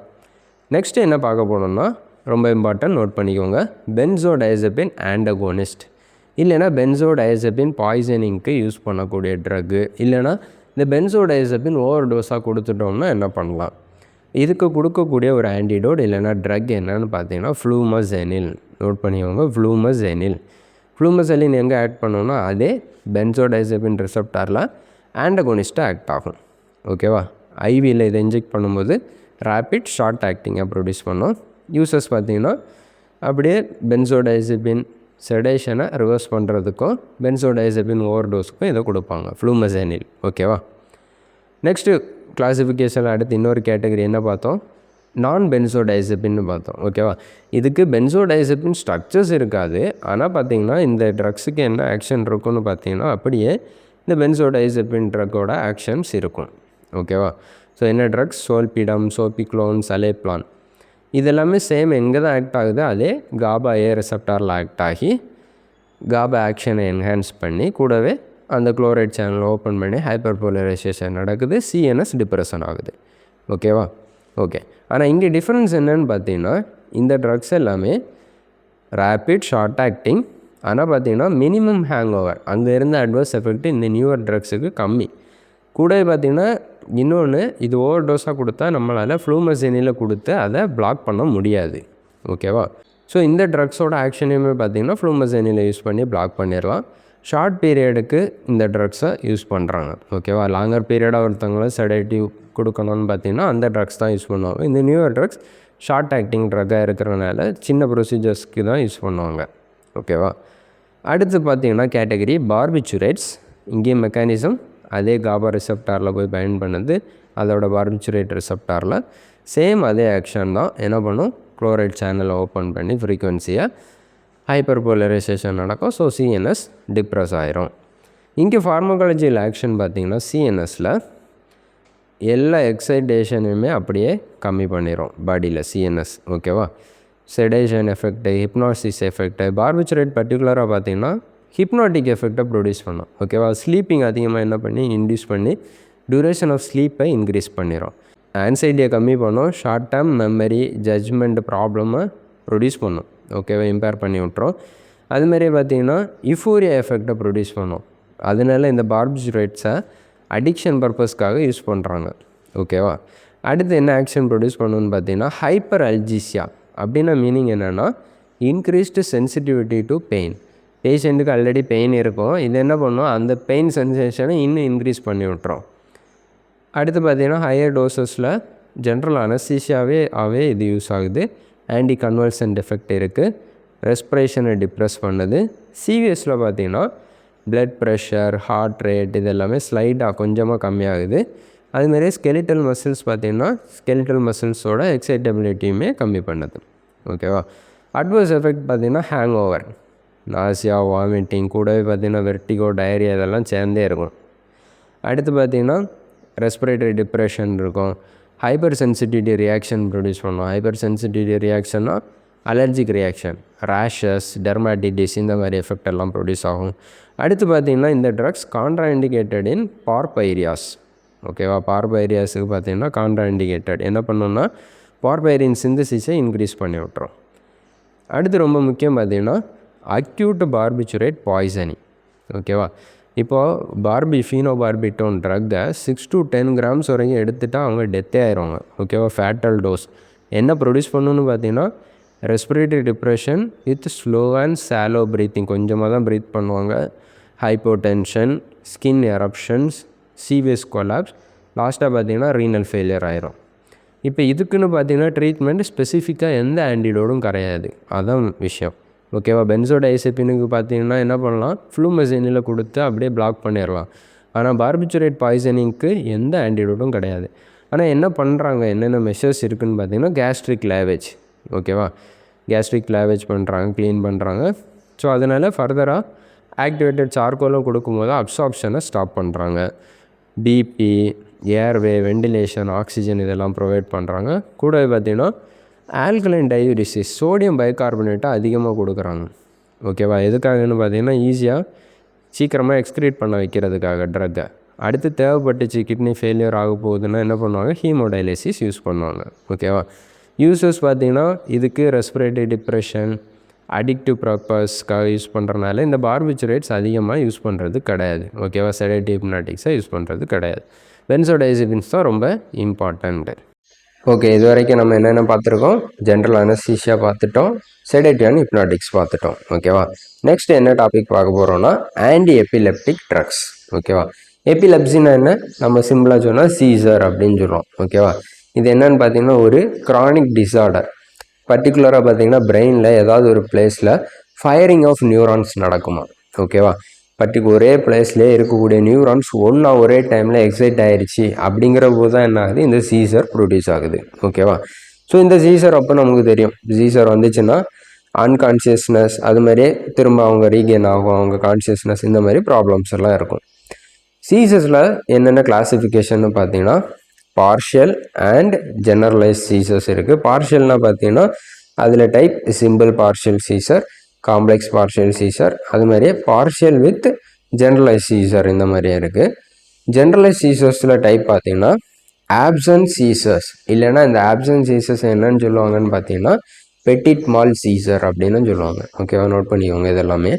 நெக்ஸ்ட்டு என்ன பார்க்க போனோம்னா ரொம்ப இம்பார்ட்டன்ட், நோட் பண்ணிக்கோங்க. பென்சோடைசெபின் ஆண்டகோனிஸ்ட் இல்லைனா பென்சோடைசெபின் பாய்சனிங்க்கு யூஸ் பண்ணக்கூடிய ட்ரக்கு, இல்லைனா இந்த பென்சோடைசெபின் ஓவர் டோஸாக கொடுத்துட்டோம்னா என்ன பண்ணலாம். இதுக்கு கொடுக்கக்கூடிய ஒரு ஆன்டிடோட் இல்லைனா ட்ரக் என்னன்னு பார்த்தீங்கன்னா ஃப்ளூமசெனில். நோட் பண்ணிக்கோங்க, ஃப்ளூமசெனில். ஃப்ளூமசெலின் எங்கே ஆட் பண்ணோன்னா அதே பென்சோடைசெபின் ரிசெப்டாரில் ஆண்டகோனிஸ்ட்டாக ஆக்ட் ஆகும். ஓகேவா, ஐவியில் இதை இன்ஜெக்ட் பண்ணும்போது ரேப்பிட் ஷார்ட் ஆக்டிங்காக ப்ரொடியூஸ் பண்ணோம். யூசஸ் பார்த்திங்கன்னா அப்படியே பென்சோடைசெபின் செடேஷனை ரிவர்ஸ் பண்ணுறதுக்கும் பென்சோடைசெபின் ஓவர் டோஸுக்கும் இதை கொடுப்பாங்க, ஃப்ளூமசெனில். ஓகேவா, நெக்ஸ்ட்டு கிளாஸிஃபிகேஷனில் அடுத்து இன்னொரு கேட்டகரி என்ன பார்த்தோம், நான் பென்சோடைசபின்னு பார்த்தோம். ஓகேவா, இதுக்கு பென்சோடைசபின் ஸ்ட்ரக்சர்ஸ் இருக்காது. ஆனால் பார்த்தீங்கன்னா இந்த ட்ரக்ஸுக்கு என்ன ஆக்ஷன் இருக்குன்னு பார்த்தீங்கன்னா அப்படியே இந்த பென்சோடைசபின் ட்ரக்கோட ஆக்ஷன்ஸ் இருக்கும். ஓகேவா, ஸோ என்ன ட்ரக்ஸ், சோல்பிடம், சோபிக்ளோன், சலேப்ளான், இதெல்லாமே சேம் எங்கே தான் ஆக்ட் ஆகுது, அதே காபா ஏ ரெசப்டாரில் ஆக்ட் ஆகி காபா ஆக்ஷனை என்ஹான்ஸ் பண்ணி கூடவே அந்த குளோரைட் சேனல் ஓப்பன் பண்ணி ஹைப்பர் போலரைசேஷன் நடக்குது, சிஎன்எஸ் டிப்ரெஷன் ஆகுது. ஓகேவா, ஓகே. ஆனால் இங்கே டிஃப்ரென்ஸ் என்னன்னு பார்த்தீங்கன்னா இந்த ட்ரக்ஸ் எல்லாமே ரேப்பிட் ஷார்ட் ஆக்டிங், ஆனால் பார்த்தீங்கன்னா மினிமம் ஹேங் ஓவர், அங்கே இருந்த அட்வர்ஸ் எஃபெக்ட் இந்த நியூவர் ட்ரக்ஸுக்கு கம்மி. கூட பார்த்திங்கன்னா இன்னொன்று, இது ஓவர் டோஸாக கொடுத்தா நம்மளால் ஃப்ளூமசெனியில் கொடுத்து அதை பிளாக் பண்ண முடியாது. ஓகேவா, ஸோ இந்த ட்ரக்ஸோட ஆக்ஷனையுமே பார்த்திங்கன்னா ஃப்ளூமசெனியில் யூஸ் பண்ணி பிளாக் பண்ணிடலாம். ஷார்ட் பீரியடுக்கு இந்த ட்ரக்ஸை யூஸ் பண்ணுறாங்க. ஓகேவா, லாங்கர் பீரியடாக ஒருத்தவங்களை செடேட்டிவ் கொடுக்கணும்னு பார்த்திங்கன்னா அந்த ட்ரக்ஸ் தான் யூஸ் பண்ணுவாங்க. இந்த நியூவர் ட்ரக்ஸ் ஷார்ட் ஆக்டிங் ட்ரக்காக இருக்கிறனால சின்ன ப்ரொசீஜர்ஸ்க்கு தான் யூஸ் பண்ணுவாங்க. ஓகேவா, அடுத்து பார்த்திங்கன்னா கேட்டகரி பார்பிச்சுரேட்ஸ். இங்கேயும் மெக்கானிசம் அதே காபா ரிசப்டாரில் போய் பைண்ட் பண்ணுது, அதோட பார்பிச்சுரேட் ரிசப்டாரில் சேம் அதே ஆக்ஷன் தான். என்ன பண்ணும், குளோரைட் சேனலை ஓப்பன் பண்ணி ஃப்ரீக்வன்சியை ஹைப்பர் போலரைசேஷன் நடக்கும். ஸோ சிஎன்எஸ் டிப்ரெஸ் ஆயிரும். இங்கே ஃபார்மகாலஜியில் ஆக்ஷன் பார்த்திங்கன்னா சிஎன்எஸில் எல்லா எக்ஸைட்டேஷனையுமே அப்படியே கம்மி பண்ணிடும் பாடியில் சிஎன்எஸ். ஓகேவா, செடேஷன் எஃபெக்ட்டு, ஹிப்னாசிஸ் எஃபெக்ட்டு, பார்பிச்சுரேட் பர்டிகுலராக பார்த்திங்கன்னா ஹிப்னாட்டிக் எஃபெக்டை ப்ரொடியூஸ் பண்ணும். ஓகேவா, ஸ்லீப்பிங் அதிகமாக என்ன பண்ணி இன்டியூஸ் பண்ணி டியூரேஷன் ஆஃப் ஸ்லீப்பை இன்க்ரீஸ் பண்ணிடும். ஆன்சைட்டியை கம்மி பண்ணும், ஷார்ட் டேர்ம் மெமரி ஜட்ஜ்மெண்ட் ப்ராப்ளமை ப்ரொடியூஸ் பண்ணும். ஓகேவா, இம்பேர் பண்ணி விட்டுரும். அதுமாரி பார்த்திங்கன்னா யூஃபோரியா எஃபெக்டை ப்ரொடியூஸ் பண்ணும். அதனால இந்த பார்பிச்சுரேட்ஸை அடிக்ஷன் பர்பஸ்க்காக யூஸ் பண்ணுறாங்க. ஓகேவா, அடுத்து என்ன ஆக்ஷன் ப்ரொடியூஸ் பண்ணணுன்னு பார்த்தீங்கன்னா ஹைப்பர் அல்ஜீசியா. அப்படின்னா மீனிங் என்னென்னா இன்க்ரீஸ்டு சென்சிட்டிவிட்டி டு பெயின். பேஷண்ட்டுக்கு ஆல்ரெடி பெயின் இருக்கும், இது என்ன பண்ணும், அந்த பெயின் சென்சேஷனை இன்னும் இன்க்ரீஸ் பண்ணி விட்டுரும். அடுத்து பார்த்திங்கன்னா ஹையர் டோசஸில் ஜென்ரல் அனஸ்தீசியாவே இது யூஸ் ஆகுது. ஆன்டி கன்வல்சன்ட் எஃபெக்ட் இருக்குது, ரெஸ்பிரேஷனை டிப்ரெஸ் பண்ணுது. சிவிஎஸில் பார்த்திங்கன்னா பிளட் ப்ரெஷர், ஹார்ட் ரேட் இதெல்லாமே ஸ்லைட்டாக கொஞ்சமாக கம்மியாகுது. அதுமாரி ஸ்கெலிட்டல் மசில்ஸ் பார்த்திங்கன்னா ஸ்கெலிட்டல் மசில்ஸோட எக்ஸைட்டபிலிட்டியுமே கம்மி பண்ணுது. ஓகேவா, அட்வர்ஸ் எஃபெக்ட் பார்த்திங்கன்னா ஹேங் ஓவர், நாசியா, வாமிட்டிங், கூடவே பார்த்திங்கன்னா வெர்டிகோ, டயரியா இதெல்லாம் சேர்ந்தே இருக்கும். அடுத்து பார்த்திங்கன்னா ரெஸ்பிரேட்டரி டிப்ரெஷன் இருக்கும். ஹைப்பர் சென்சிட்டிவிட்டி ரியாக்ஷன் ப்ரொடியூஸ் பண்ணுவோம். ஹைப்பர் சென்சிட்டிவிட்டி ரியாக்ஷன்னா அலர்ஜிக் ரியாக்ஷன், ரேஷஸ், டெர்மாட்டிட்டிஸ் இந்த மாதிரி எஃபெக்ட் எல்லாம் ப்ரொடியூஸ் ஆகும். அடுத்து பார்த்திங்கன்னா இந்த ட்ரக்ஸ் கான்ட்ராஇண்டிகேட்டட் இன் பார்பைரியாஸ். ஓகேவா, பார்பைரியாஸுக்கு பார்த்திங்கன்னா கான்ட்ராஇண்டிகேட்டட். என்ன பண்ணணும்னா பார்பைரின் சிந்தசிஸை இன்க்ரீஸ் பண்ணி விட்டுரும். அடுத்து ரொம்ப முக்கியம் பார்த்திங்கன்னா அக்யூட் பார்பிச்சுரேட் பாய்சனிங். ஓகேவா, இப்போது ஃபீனோபார்பிட்டோன் ட்ரக்கை 6 to 10 grams வரைக்கும் எடுத்துகிட்டா அவங்க டெத்தே ஆயிடுவாங்க. ஓகேவா, ஃபேட்டல் டோஸ் என்ன ப்ரொடியூஸ் பண்ணணுன்னு பார்த்தீங்கன்னா respiratory depression with slow and shallow breathing, கொஞ்சமாக தான் ப்ரீத் பண்ணுவாங்க, ஹைப்போடென்ஷன், ஸ்கின் எரப்ஷன்ஸ், சீவியஸ் கொலாப்ஸ், லாஸ்ட்டாக பார்த்தீங்கன்னா ரீனல் ஃபெயிலியர் ஆயிரும். இப்போ இதுக்குன்னு பார்த்தீங்கன்னா ட்ரீட்மெண்ட் ஸ்பெசிஃபிக்காக எந்த ஆன்டிடோடும் கிடையாது, அதுதான் விஷயம். ஓகேவா, பென்சோடைசெபினுக்கு பார்த்தீங்கன்னா என்ன பண்ணலாம், ஃப்ளூமசெனியில் கொடுத்து அப்படியே பிளாக் பண்ணிடலாம். ஆனால் பார்பிச்சுரேட் பாய்சனிங்க்கு எந்த ஆன்டிடோட்டும் கிடையாது. ஆனால் என்ன பண்ணுறாங்க, என்னென்ன மெஷர்ஸ் இருக்குதுன்னு பார்த்தீங்கன்னா கேஸ்ட்ரிக் லேவேஜ். ஓகேவா, கேஸ்ட்ரிக் லேவேஜ் பண்ணுறாங்க, க்ளீன் பண்ணுறாங்க. ஸோ அதனால் ஃபர்தராக ஆக்டிவேட்டட் சார்கோலும் கொடுக்கும்போது அப்சார்ப்ஷனை ஸ்டாப் பண்ணுறாங்க. பிபி, ஏர்வே, வெண்டிலேஷன், ஆக்சிஜன் இதெல்லாம் ப்ரொவைட் பண்ணுறாங்க. கூடவே பார்த்திங்கன்னா ஆல்கலைன் டயூரிசிஸ், சோடியம் பைகார்பனேட்டை அதிகமாக கொடுக்குறாங்க. ஓகேவா, எதுக்காகன்னு பார்த்தீங்கன்னா ஈஸியாக சீக்கிரமாக எக்ஸ்க்ரீட் பண்ண வைக்கிறதுக்காக ட்ரக்கை. அடுத்து தேவைப்பட்டுச்சு கிட்னி ஃபெயிலியர் ஆக போகுதுன்னா என்ன பண்ணுவாங்க, ஹீமோடைலிசிஸ் யூஸ் பண்ணுவாங்க. ஓகேவா, யூசர்ஸ் பார்த்திங்கன்னா இதுக்கு ரெஸ்பிரேட்டரி டிப்ரெஷன், அடிக்டிவ் பர்பஸ்க்காக யூஸ் பண்ணுறதுனால இந்த பார்பிச்சுரேட்ஸ் அதிகமாக யூஸ் பண்ணுறது கிடையாது. ஓகேவா, செடேட்டிவ் ஹிப்னாட்டிக்ஸை யூஸ் பண்ணுறது கிடையாது. பென்சோடைசபின்ஸ் தான் ரொம்ப இம்பார்ட்டண்ட்டு. ஓகே, இது வரைக்கும் நம்ம என்னென்ன பார்த்துருக்கோம், ஜென்ரல் அனஸ்தீசியா பார்த்துட்டோம், செடேட்டிவ் அண்ட் ஹிப்னாட்டிக்ஸ் பார்த்துட்டோம். ஓகேவா, நெக்ஸ்ட் என்ன டாபிக் பார்க்க போகிறோம்னா ஆன்டி எபிலெப்டிக் ட்ரக்ஸ். ஓகேவா, எபிலெப்சின்னா என்ன, நம்ம சிம்பிளாக சொன்னால் சீசர் அப்படின்னு சொல்கிறோம். ஓகேவா, இது என்னன்னு பார்த்தீங்கன்னா ஒரு க்ரானிக் டிஸார்டர். பர்டிகுலராக பார்த்தீங்கன்னா பிரெயினில் ஏதாவது ஒரு பிளேஸில் ஃபயரிங் ஆஃப் நியூரான்ஸ் நடக்குமா. ஓகேவா, ஒரே பிளேஸ்லேயே இருக்கக்கூடிய நியூரான்ஸ் ஒரே டைமில் எக்ஸைட் ஆகிடுச்சு அப்படிங்கிற போது தான் என்ன ஆகுது, இந்த சீசர் ப்ரொடியூஸ் ஆகுது. ஓகேவா, ஸோ இந்த சீசர் அப்போ நமக்கு தெரியும், சீசர் வந்துச்சுன்னா அன்கான்ஷியஸ்னஸ் அது மாதிரியே திரும்ப அவங்க ரீகெயின் ஆகும், அவங்க கான்ஷியஸ்னஸ் இந்த மாதிரி ப்ராப்ளம்ஸ் எல்லாம் இருக்கும். சீசஸில் என்னென்ன கிளாஸிஃபிகேஷன் பார்த்தீங்கன்னா பார்ஷியல் அண்ட் ஜெனரலைஸ் சீசர்ஸ் இருக்குது. பார்ஷியல்னால் பார்த்தீங்கன்னா அதில் type simple partial seizure, complex partial seizure, அது மாதிரியே பார்ஷியல் வித் ஜெனரலைஸ் சீசர் இந்த மாதிரியே இருக்குது. ஜெனரலைஸ் சீசர்ஸில் டைப் பார்த்தீங்கன்னா ஆப்சன்ட் சீசர்ஸ், இல்லைன்னா இந்த ஆப்சன்ட் சீசர்ஸ் என்னன்னு சொல்லுவாங்கன்னு பார்த்தீங்கன்னா பெட்டிட் மால் சீசர் அப்படின்னு சொல்லுவாங்க. ஓகேவா, நோட் பண்ணிக்கோங்க இதெல்லாமே.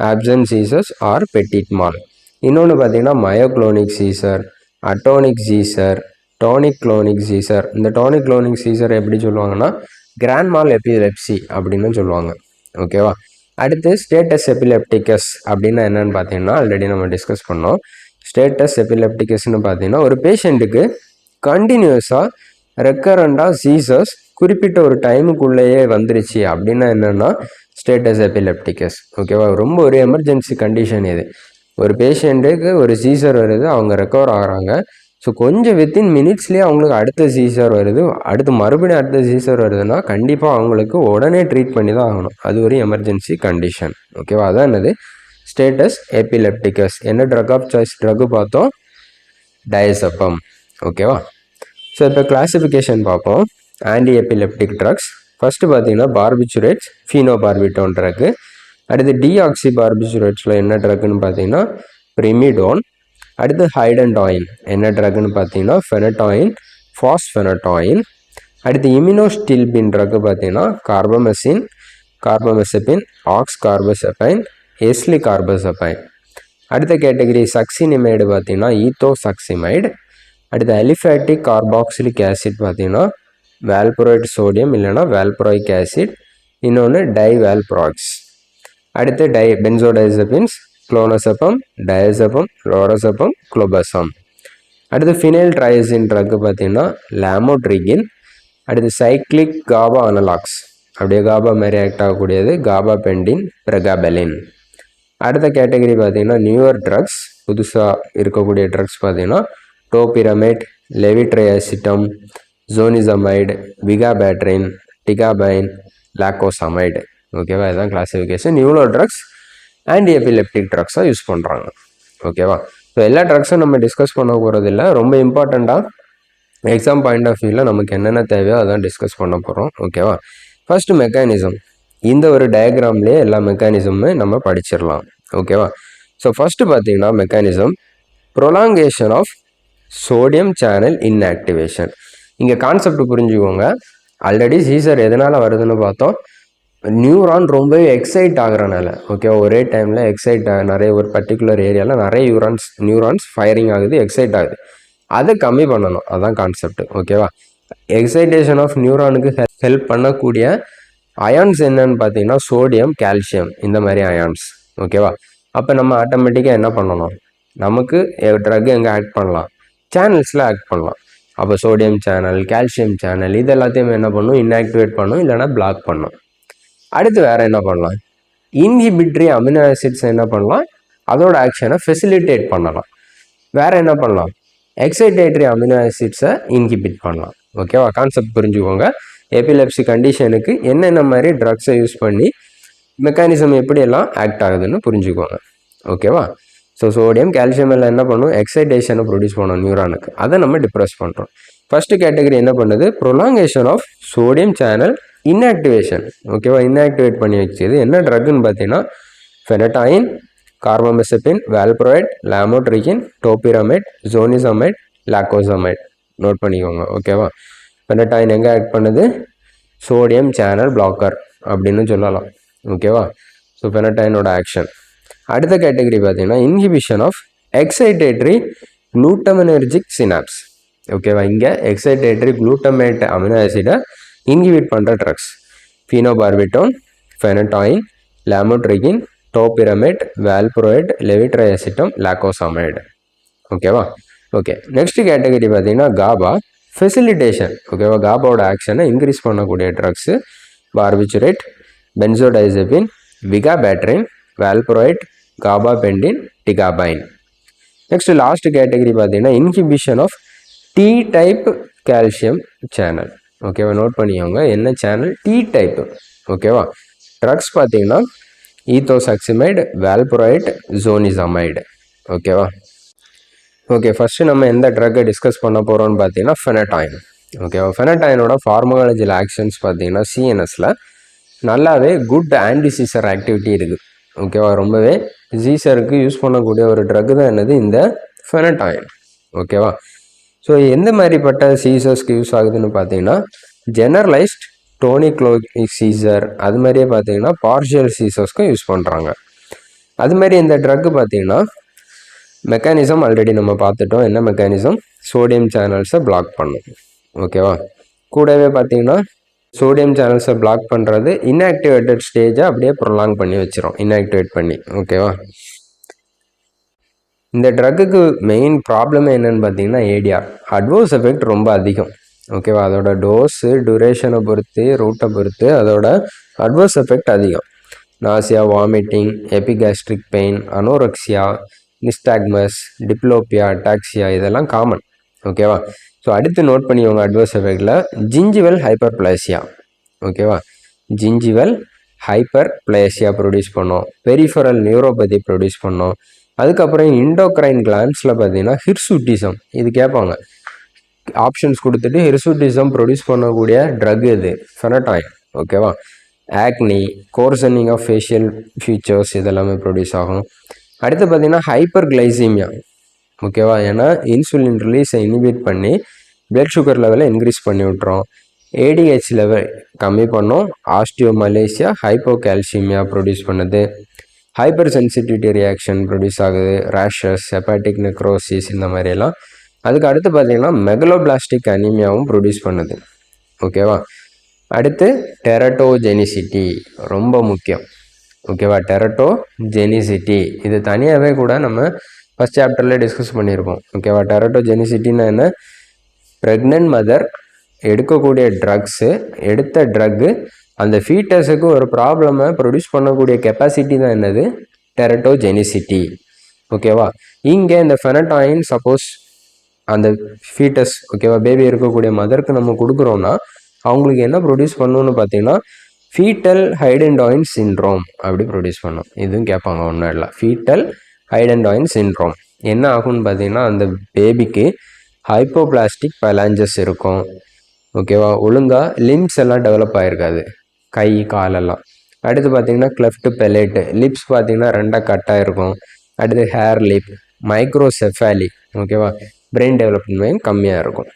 Absent seizures or petit mal. இன்னொன்று பார்த்தீங்கன்னா myoclonic seizure, atonic seizure, tonic clonic seizure. இந்த டானிக் குளோனிக் சீசர் எப்படி சொல்லுவாங்கன்னா கிராண்ட் மால் எபிலெப்சி அப்படின்னு சொல்லுவாங்க. ஓகேவா. அடுத்து ஸ்டேட்டஸ் எபிலெப்டிகஸ் அப்படின்னா என்னன்னு பார்த்தீங்கன்னா ஆல்ரெடி நம்ம டிஸ்கஸ் பண்ணோம். ஸ்டேட்டஸ் எபிலெப்டிகஸ்ன்னு பார்த்தீங்கன்னா ஒரு பேஷண்ட்டுக்கு கண்டினியூஸாக ரெக்கரண்டாக சீசர்ஸ் குறிப்பிட்ட ஒரு டைமுக்குள்ளேயே வந்துருச்சு அப்படின்னா என்னென்னா ஸ்டேட்டஸ் எபிலெப்டிகஸ். ஓகேவா, ரொம்ப ஒரு எமர்ஜென்சி கண்டிஷன் இது. ஒரு பேஷண்ட்டுக்கு ஒரு சீசர் வருது, அவங்க ரெக்கவர் ஆகிறாங்க. ஸோ கொஞ்சம் வித்தின் மினிட்ஸ்லேயே அவங்களுக்கு அடுத்த சீசர் வருது, மறுபடியும் அடுத்த சீசர் வருதுன்னா கண்டிப்பாக அவங்களுக்கு உடனே ட்ரீட் பண்ணி தான் ஆகணும். அது ஒரு எமர்ஜென்சி கண்டிஷன். ஓகேவா, அதான் என்னது ஸ்டேட்டஸ் எபிலெப்டிகஸ். என்ன ட்ரக் ஆஃப் சாய்ஸ் ட்ரக்கு பார்த்தோம், டயசப்பம். ஓகேவா. ஸோ இப்போ கிளாசிஃபிகேஷன் பார்ப்போம். ஆன்டி எபிலெப்டிக் ட்ரக்ஸ் ஃபஸ்ட்டு பார்த்தீங்கன்னா பார்பிச்சுரேட்ஸ், ஃபீனோபார்பிட்டோன் ட்ரக்கு. அடுத்து டிஆக்சி பார்பிச்சுரேட்ஸில் என்ன ட்ரக்குன்னு பார்த்தீங்கன்னா பிரிமிடோன். அடுத்து ஹைடன்டாயின் என்ன ட்ரக்குன்னு பார்த்தீங்கன்னா ஃபெனடாயின், ஃபாஸ்ஃபெனடாயின். அடுத்து இம்யூனோஸ்டில்பின் ட்ரக்கு பார்த்தீங்கன்னா கார்பமெசின், கார்பமெசபின், ஆக்ஸ் கார்பசெபைன், எஸ்லி கார்பசெபைன். அடுத்த கேட்டகரி சக்சினிமைடு பார்த்தீங்கன்னா ஈத்தோசக்சிமைடு. அடுத்து அலிஃபேட்டிக் கார்பாக்சிலிக் ஆசிட் பார்த்தீங்கன்னா வேல்புரைட் சோடியம் இல்லைனா வேல்புராயிக் ஆசிட். இன்னொன்று டைவேல்ப்ராக்ஸ். அடுத்து பென்சோடைசபின்ஸ், குளோனசப்பம், டயசப்பம், லோரசப்பம், குளோபசம். அடுத்து ஃபினைல் ட்ரைசின் ட்ரக்கு பார்த்தீங்கன்னா லாமோட்ரிகின். அடுத்து சைக்ளிக் காபா அனலாக்ஸ், அப்படியே காபா மாதிரி ஆக்ட் ஆகக்கூடியது காபா பெண்டின், பிரகாபெலின். அடுத்த கேட்டகரி பார்த்தீங்கன்னா நியூவர் ட்ரக்ஸ், புதுசாக இருக்கக்கூடிய ட்ரக்ஸ் பார்த்தீங்கன்னா டோபிரமேட், லெவிட்ரையாசிட்டம், ஜோனிசமைடு, விகாபேட்ரின், டிகாபைன், லாக்கோசமைடு. ஓகேவா, இதுதான் கிளாசிஃபிகேஷன். இவ்வளோ ட்ரக்ஸ் ஆன்டி எபிலெப்டிக் ட்ரக்ஸாக யூஸ் பண்ணுறாங்க. ஓகேவா. ஸோ எல்லா ட்ரக்ஸும் நம்ம டிஸ்கஸ் பண்ண போகிறது இல்லை, ரொம்ப இம்பார்ட்டண்ட்டாக எக்ஸாம் பாயிண்ட் ஆஃப் வியூவில் நமக்கு என்னென்ன தேவையோ அதான் டிஸ்கஸ் பண்ண போகிறோம். ஓகேவா. ஃபஸ்ட்டு மெக்கானிசம், இந்த ஒரு டயக்ராம்லேயே எல்லா மெக்கானிசமுமே நம்ம படிச்சிடலாம். ஓகேவா. ஸோ ஃபஸ்ட்டு பார்த்தீங்கன்னா mechanism prolongation of sodium channel inactivation. இங்கே கான்செப்ட் புரிஞ்சுக்கோங்க. ஆல்ரெடி சீசர் எதனால் வருதுன்னு பார்த்தோம், நியூரான் ரொம்பவே எக்ஸைட் ஆகுறனால. ஓகேவா, ஒரே டைமில் எக்ஸைட் நிறைய ஒரு பர்டிகுலர் ஏரியாவில் நிறைய நியூரான்ஸ் ஃபயரிங் ஆகுது, எக்ஸைட் ஆகுது. அதை கம்மி பண்ணணும், அதான் கான்செப்ட். ஓகேவா. எக்ஸைட்டேஷன் ஆஃப் நியூரானுக்கு ஹெல்ப் பண்ணக்கூடிய அயான்ஸ் என்னன்னு பார்த்தீங்கன்னா சோடியம், கால்சியம், இந்த மாதிரி அயான்ஸ். ஓகேவா. அப்போ நம்ம ஆட்டோமேட்டிக்காக என்ன பண்ணணும், நமக்கு ட்ரக் எங்கே ஆக்ட் பண்ணலாம், சேனல்ஸில் ஆக்ட் பண்ணலாம். அப்போ சோடியம் சேனல், கால்சியம் சேனல் இது எல்லாத்தையுமே என்ன பண்ணும், இன்ஆக்டிவேட் பண்ணும், இல்லைனா பிளாக் பண்ணும். அடுத்து வேறு என்ன பண்ணலாம், இன்ஹிபிட்ரி அமினோ ஆசிட்ஸ் என்ன பண்ணலாம், அதோட ஆக்ஷனை ஃபெசிலிட்டேட் பண்ணலாம். வேறு என்ன பண்ணலாம், எக்ஸைட்டேட்டரி அமினோ ஆசிட்ஸை இன்ஹிபிட் பண்ணலாம். ஓகேவா, கான்செப்ட் புரிஞ்சுக்கோங்க. எபிலெப்சி கண்டிஷனுக்கு என்னென்ன மாதிரி ட்ரக்ஸை யூஸ் பண்ணி மெக்கானிசம் எப்படியெல்லாம் ஆக்ட் ஆகுதுன்னு புரிஞ்சுக்கோங்க. ஓகேவா. ஸோ சோடியம், கால்சியம் எல்லாம் என்ன பண்ணும், எக்ஸைட்டேஷனை ப்ரொடியூஸ் பண்ணணும் நியூரானுக்கு, அதை நம்ம டிப்ரெஸ் பண்ணுறோம். ஃபஸ்ட்டு கேட்டகரி என்ன பண்ணுது, prolongation of sodium channel inactivation. ஓகேவா, இன்ஆக்டிவேட் பண்ணி வச்சது என்ன ட்ரக்குன்னு பார்த்தீங்கன்னா ஃபெனடாயின், கார்பமெசபின், வேல்ப்ரோயிட், லாமோட்ரிகின், டோபிரமேட், ஜோனிசமைட், லாக்கோசமைட். நோட் பண்ணிக்கோங்க. ஓகேவா. ஃபெனடாயின் எங்கே ஆக்ட் பண்ணுது, சோடியம் சேனல் பிளாக்கர் அப்படின்னு சொல்லலாம். ஓகேவா. ஸோ ஃபெனடாயினோட ஆக்ஷன். அடுத்த கேட்டகரி பார்த்தீங்கன்னா inhibition of excitatory glutaminergic synapse. ஓகேவா, இங்கே எக்ஸைட்டேட்டரி குளூட்டமேட் அமினோ ஆசிடை இன்ஹிபிட் பண்ணுற drugs phenobarbitone, phenytoin, lamotrigine, topiramate, valproate, levetiracetam, lacosamide. ஓகேவா. ஓகே, நெக்ஸ்ட் கேட்டகரி பார்த்தீங்கன்னா காபா ஃபெசிலிட்டேஷன். ஓகேவா, காபாவோட ஆக்ஷனை இன்க்ரீஸ் பண்ணக்கூடிய drugs barbiturate, benzodiazepine, vigabatrin, valproate, gabapentin, tiagabine. Next last category பார்த்தீங்கன்னா inhibition of T type calcium channel. ஓகேவா, note பண்ணிக்கோங்க. என்ன சேனல்? T type. ஓகேவா. ட்ரக்ஸ் பார்த்தீங்கன்னா ஈத்தோசாக்சிமைடு, வால்புரைட், ஜோனிசமைடு. ஓகேவா. ஓகே, ஃபஸ்ட்டு நம்ம எந்த ட்ரக்கை டிஸ்கஸ் பண்ண போகிறோம்னு பார்த்தீங்கன்னா ஃபெனடைன். ஓகேவா. ஃபெனடைனோட ஃபார்மகாலஜியில் ஆக்ஷன்ஸ் பார்த்தீங்கன்னா சிஎன்எஸில் நல்லாவே குட் ஆன்டி சீசர் ஆக்டிவிட்டி இருக்குது. ஓகேவா. ரொம்பவே சீசருக்கு யூஸ் பண்ணக்கூடிய ஒரு ட்ரக் தான் என்னது? இந்த ஃபெனடைன். ஓகேவா. ஸோ எந்த மாதிரிப்பட்ட சீசர்ஸ்க்கு யூஸ் ஆகுதுன்னு பார்த்தீங்கன்னா ஜெனரலைஸ்ட் டோனிக்ளோனிக் சீசர், அது மாதிரியே பார்த்தீங்கன்னா பார்ஷியல் சீசர்ஸ்க்கும் யூஸ் பண்ணுறாங்க. அது மாதிரி இந்த ட்ரக்கு பார்த்தீங்கன்னா மெக்கானிசம் ஆல்ரெடி நம்ம பார்த்துட்டோம். என்ன மெக்கானிசம்? சோடியம் சேனல்ஸை பிளாக் பண்ணும். ஓகேவா. கூடவே பார்த்தீங்கன்னா சோடியம் சேனல்ஸை பிளாக் பண்ணுறது இன்ஆக்டிவேட்டட் ஸ்டேஜை அப்படியே ப்ரொலாங் பண்ணி வச்சிரும், இன்ஆக்டிவேட் பண்ணி. ஓகேவா. இந்த ட்ரக்குக்கு மெயின் ப்ராப்ளம் என்னன்னு பார்த்தீங்கன்னா ஏடிஆர், அட்வர்ஸ் எஃபெக்ட் ரொம்ப அதிகம். ஓகேவா. அதோட டோஸு, டூரேஷனை பொறுத்து, ரூட்டை பொறுத்து அதோட அட்வர்ஸ் எஃபெக்ட் அதிகம். Nausea, vomiting, epigastric pain, anorexia, nystagmus, diplopia, ataxia, இதெல்லாம் காமன். ஓகேவா. ஸோ அடுத்து நோட் பண்ணிக்கோங்க அட்வர்ஸ் எஃபெக்டில் ஜிஞ்சிவல் ஹைப்பர்பிளேசியா. ஓகேவா. ஜிஞ்சிவல் ஹைப்பர் பிளேசியா ப்ரொடியூஸ் பண்ணோம், பெரிஃபரல் நியூரோபதி ப்ரொடியூஸ் பண்ணோம். அதுக்கப்புறம் இண்டோக்ரைன் கிளான்ஸில் பார்த்தீங்கன்னா ஹிர்சூட்டிசம், இது கேட்பாங்க. ஆப்ஷன்ஸ் கொடுத்துட்டு ஹிர்சூட்டிசம் ப்ரொடியூஸ் பண்ணக்கூடிய ட்ரக் இது ஃபெனடைன். ஓகேவா. ஆக்னி, கோர்சனிங் ஆஃப் ஃபேஷியல் ஃபீச்சர்ஸ் இதெல்லாமே ப்ரொடியூஸ் ஆகும். அடுத்து பார்த்தீங்கன்னா ஹைப்பர் கிளைசீமியா. ஓகேவா. ஏன்னா இன்சுலின் ரிலீஸை இனிபிட் பண்ணி பிளட் சுகர் லெவலை இன்க்ரீஸ் பண்ணி விட்டுரும். ஏடிஹெச் லெவல் கம்மி பண்ணும். ஆஸ்டியோமலேசியா, ஹைப்போகால்சிமியா ப்ரொடியூஸ் பண்ணுது. ஹைப்பர் சென்சிட்டிவிட்டி ரியாக்ஷன் ப்ரொடியூஸ் ஆகுது. ரேஷஸ், ஹெப்பாட்டிக் நெக்ரோசிஸ், இந்த மாதிரியெல்லாம். அதுக்கு அடுத்து பார்த்தீங்கன்னா மெகலோபிளாஸ்டிக் அனீமியாவும் ப்ரொடியூஸ் பண்ணுது. ஓகேவா. அடுத்து டெரட்டோஜெனிசிட்டி ரொம்ப முக்கியம். ஓகேவா. டெரட்டோஜெனிசிட்டி இது தனியாகவே கூட நம்ம ஃபஸ்ட் சாப்டரில் டிஸ்கஸ் பண்ணியிருக்கோம். ஓகேவா. டெரட்டோஜெனிசிட்டின்னா என்ன? ப்ரெக்னென்ட் மதர் எடுக்கக்கூடிய ட்ரக்ஸு, எடுத்த ட்ரக்கு அந்த ஃபீட்டஸுக்கு ஒரு ப்ராப்ளமை ப்ரொடியூஸ் பண்ணக்கூடிய கெப்பாசிட்டி தான் என்னது? டெரட்டோஜெனிசிட்டி. ஓகேவா. இங்கே இந்த ஃபெனடைன் சப்போஸ் அந்த ஃபீட்டஸ், ஓகேவா, பேபி இருக்கக்கூடிய மதருக்கு நம்ம கொடுக்குறோன்னா அவங்களுக்கு என்ன ப்ரொடியூஸ் பண்ணணும்னு பார்த்தீங்கன்னா ஃபீட்டல் ஹைடென்டாயின் சின்ட்ரோம் அப்படி ப்ரொடியூஸ் பண்ணும். இதுவும் கேட்பாங்க. ஒன்றும் இல்லை, ஃபீட்டல் ஹைடென்டாயின் சின்ட்ரோம் என்ன ஆகும்னு பார்த்தீங்கன்னா அந்த பேபிக்கு ஹைப்போபிளாஸ்டிக் பலாஞ்சஸ் இருக்கும். ஓகேவா. ஒழுங்காக லிம்ஸ் எல்லாம் டெவலப் ஆகிருக்காது, கை காலெல்லாம். அடுத்து பார்த்தீங்கன்னா கிளெஃப்ட் பெலேட்டு, லிப்ஸ் பார்த்தீங்கன்னா ரெண்டாக கட்டாக இருக்கும். அடுத்து ஹேர் லிப், மைக்ரோசெஃபாலி. ஓகேவா. பிரெயின் டெவலப்மெண்ட் கம்மியாக இருக்கும்.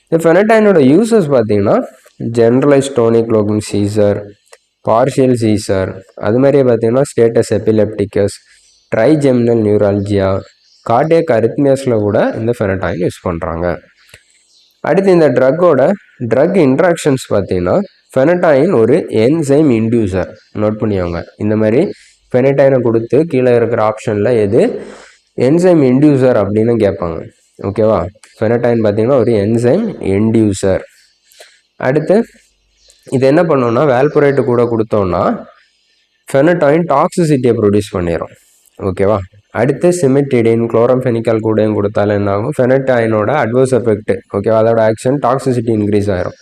இந்த ஃபெனடைனோட யூசஸ் பார்த்தீங்கன்னா ஜென்ரலைஸ் டோனிக்ளோனிக் சீசர், பார்ஷியல் சீசர், அது மாதிரியே பார்த்தீங்கன்னா ஸ்டேட்டஸ் எபிலெப்டிகஸ், ட்ரைஜெமினல் நியூரால்ஜியா, கார்டியக் அரித்மியாஸில் கூட இந்த ஃபெனடைன் யூஸ் பண்ணுறாங்க. அடுத்து இந்த ட்ரக் இன்ட்ராக்ஷன்ஸ் பார்த்தீங்கன்னா ஃபெனடைன் ஒரு என்சைம் இன்டியூசர். நோட் பண்ணிக்கோங்க. இந்த மாதிரி ஃபெனடைனை கொடுத்து கீழே இருக்கிற ஆப்ஷனில் எது என்சைம் இன்டியூசர் அப்படின்னு கேட்பாங்க. ஓகேவா. ஃபெனடைன் பார்த்தீங்கன்னா ஒரு என்சைம் இன்டியூசர். அடுத்து இது என்ன பண்ணோம்னா வால்புரைட்டு கூட கொடுத்தோம்னா ஃபெனடைன் டாக்ஸிசிட்டியை ப்ரொடியூஸ் பண்ணிடும். ஓகேவா. அடுத்து சிமெட்டிடின், குளோரம்ஃபெனிக்கல் கூடயும் கொடுத்தாலும் என்ன ஆகும்? ஃபெனடைனோட அட்வர்ஸ் எஃபெக்ட், ஓகேவா, அதோட ஆக்ஷன் டாக்ஸிசிட்டி இன்க்ரீஸ் ஆகிரும்.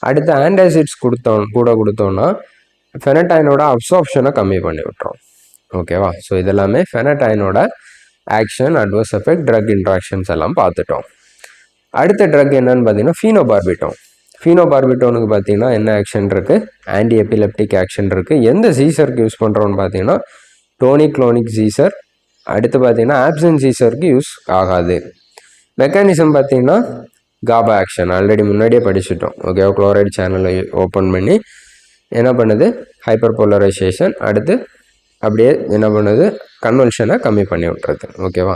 அடுத்து ஆன்டாசிட்ஸ் கொடுத்தோம்னா ஃபெனடைனோட அப்சார்ப்ஷனை கம்மி பண்ணி விட்டுரும். ஓகேவா. ஸோ இதெல்லாமே ஃபெனடைனோட action, adverse effect, drug interactions எல்லாம் பார்த்துட்டோம். அடுத்த ட்ரக் என்னன்னு பார்த்தீங்கன்னா ஃபீனோபார்பிட்டோன். ஃபீனோபார்பிட்டோனுக்கு பார்த்தீங்கன்னா என்ன ஆக்ஷன் இருக்குது? ஆன்டி எபிலெப்டிக் ஆக்ஷன் இருக்குது. எந்த சீசருக்கு யூஸ் பண்ணுறோன்னு பார்த்தீங்கன்னா டோனிக்ளோனிக் சீசர். அடுத்து பார்த்தீங்கன்னா ஆப்சன் சீசருக்கு யூஸ் ஆகாது. மெக்கானிசம் பார்த்தீங்கன்னா காபா ஆக்ஷன் ஆல்ரெடி முன்னாடியே படிச்சுட்டோம். ஓகேவா. குளோரைடு சேனலை ஓப்பன் பண்ணி என்ன பண்ணுது? Hyper polarisation. அடுத்து அப்படியே என்ன பண்ணுது? கன்வல்ஷனை கம்மி பண்ணி விட்டுறது. ஓகேவா.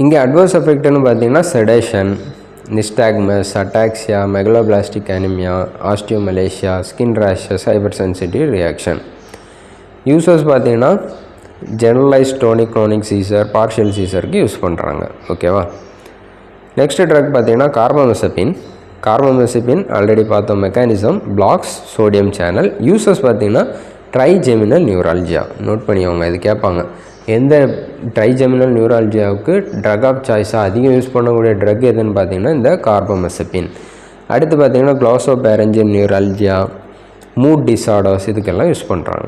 இங்கே அட்வர்ஸ் எஃபெக்ட்னு பார்த்தீங்கன்னா sedation, nystagmus, ataxia, megaloblastic anaemia, osteomalacia, skin rashes, hyper sensitive reaction. Users பார்த்தீங்கன்னா ஜெனரலைஸ் டோனிக்ளோனிக் சீசர், பார்ஷியல் சீசருக்கு யூஸ் பண்ணுறாங்க. ஓகேவா. நெக்ஸ்ட் ட்ரக் பார்த்தீங்கன்னா கார்பமசெபின் ஆல்ரெடி பார்த்தோம். Mechanism blocks sodium channel. Users பார்த்தீங்கன்னா ட்ரைஜெமினல் நியூரால்ஜியா. நோட் பண்ணிக்கோங்க, இது கேட்பாங்க. எந்த ட்ரைஜெமினல் நியூரால்ஜியாவுக்கு ட்ரக் ஆஃப் சாய்ஸாக அதிகம் யூஸ் பண்ணக்கூடிய ட்ரக் எதுன்னு பார்த்தீங்கன்னா இந்த கார்பமசெபின். அடுத்து பார்த்திங்கன்னா க்ளோசோபேரஞ்சியல் நியூரல்ஜியா, மூட் டிஸார்டர்ஸ் இதுக்கெல்லாம் யூஸ் பண்ணுறாங்க.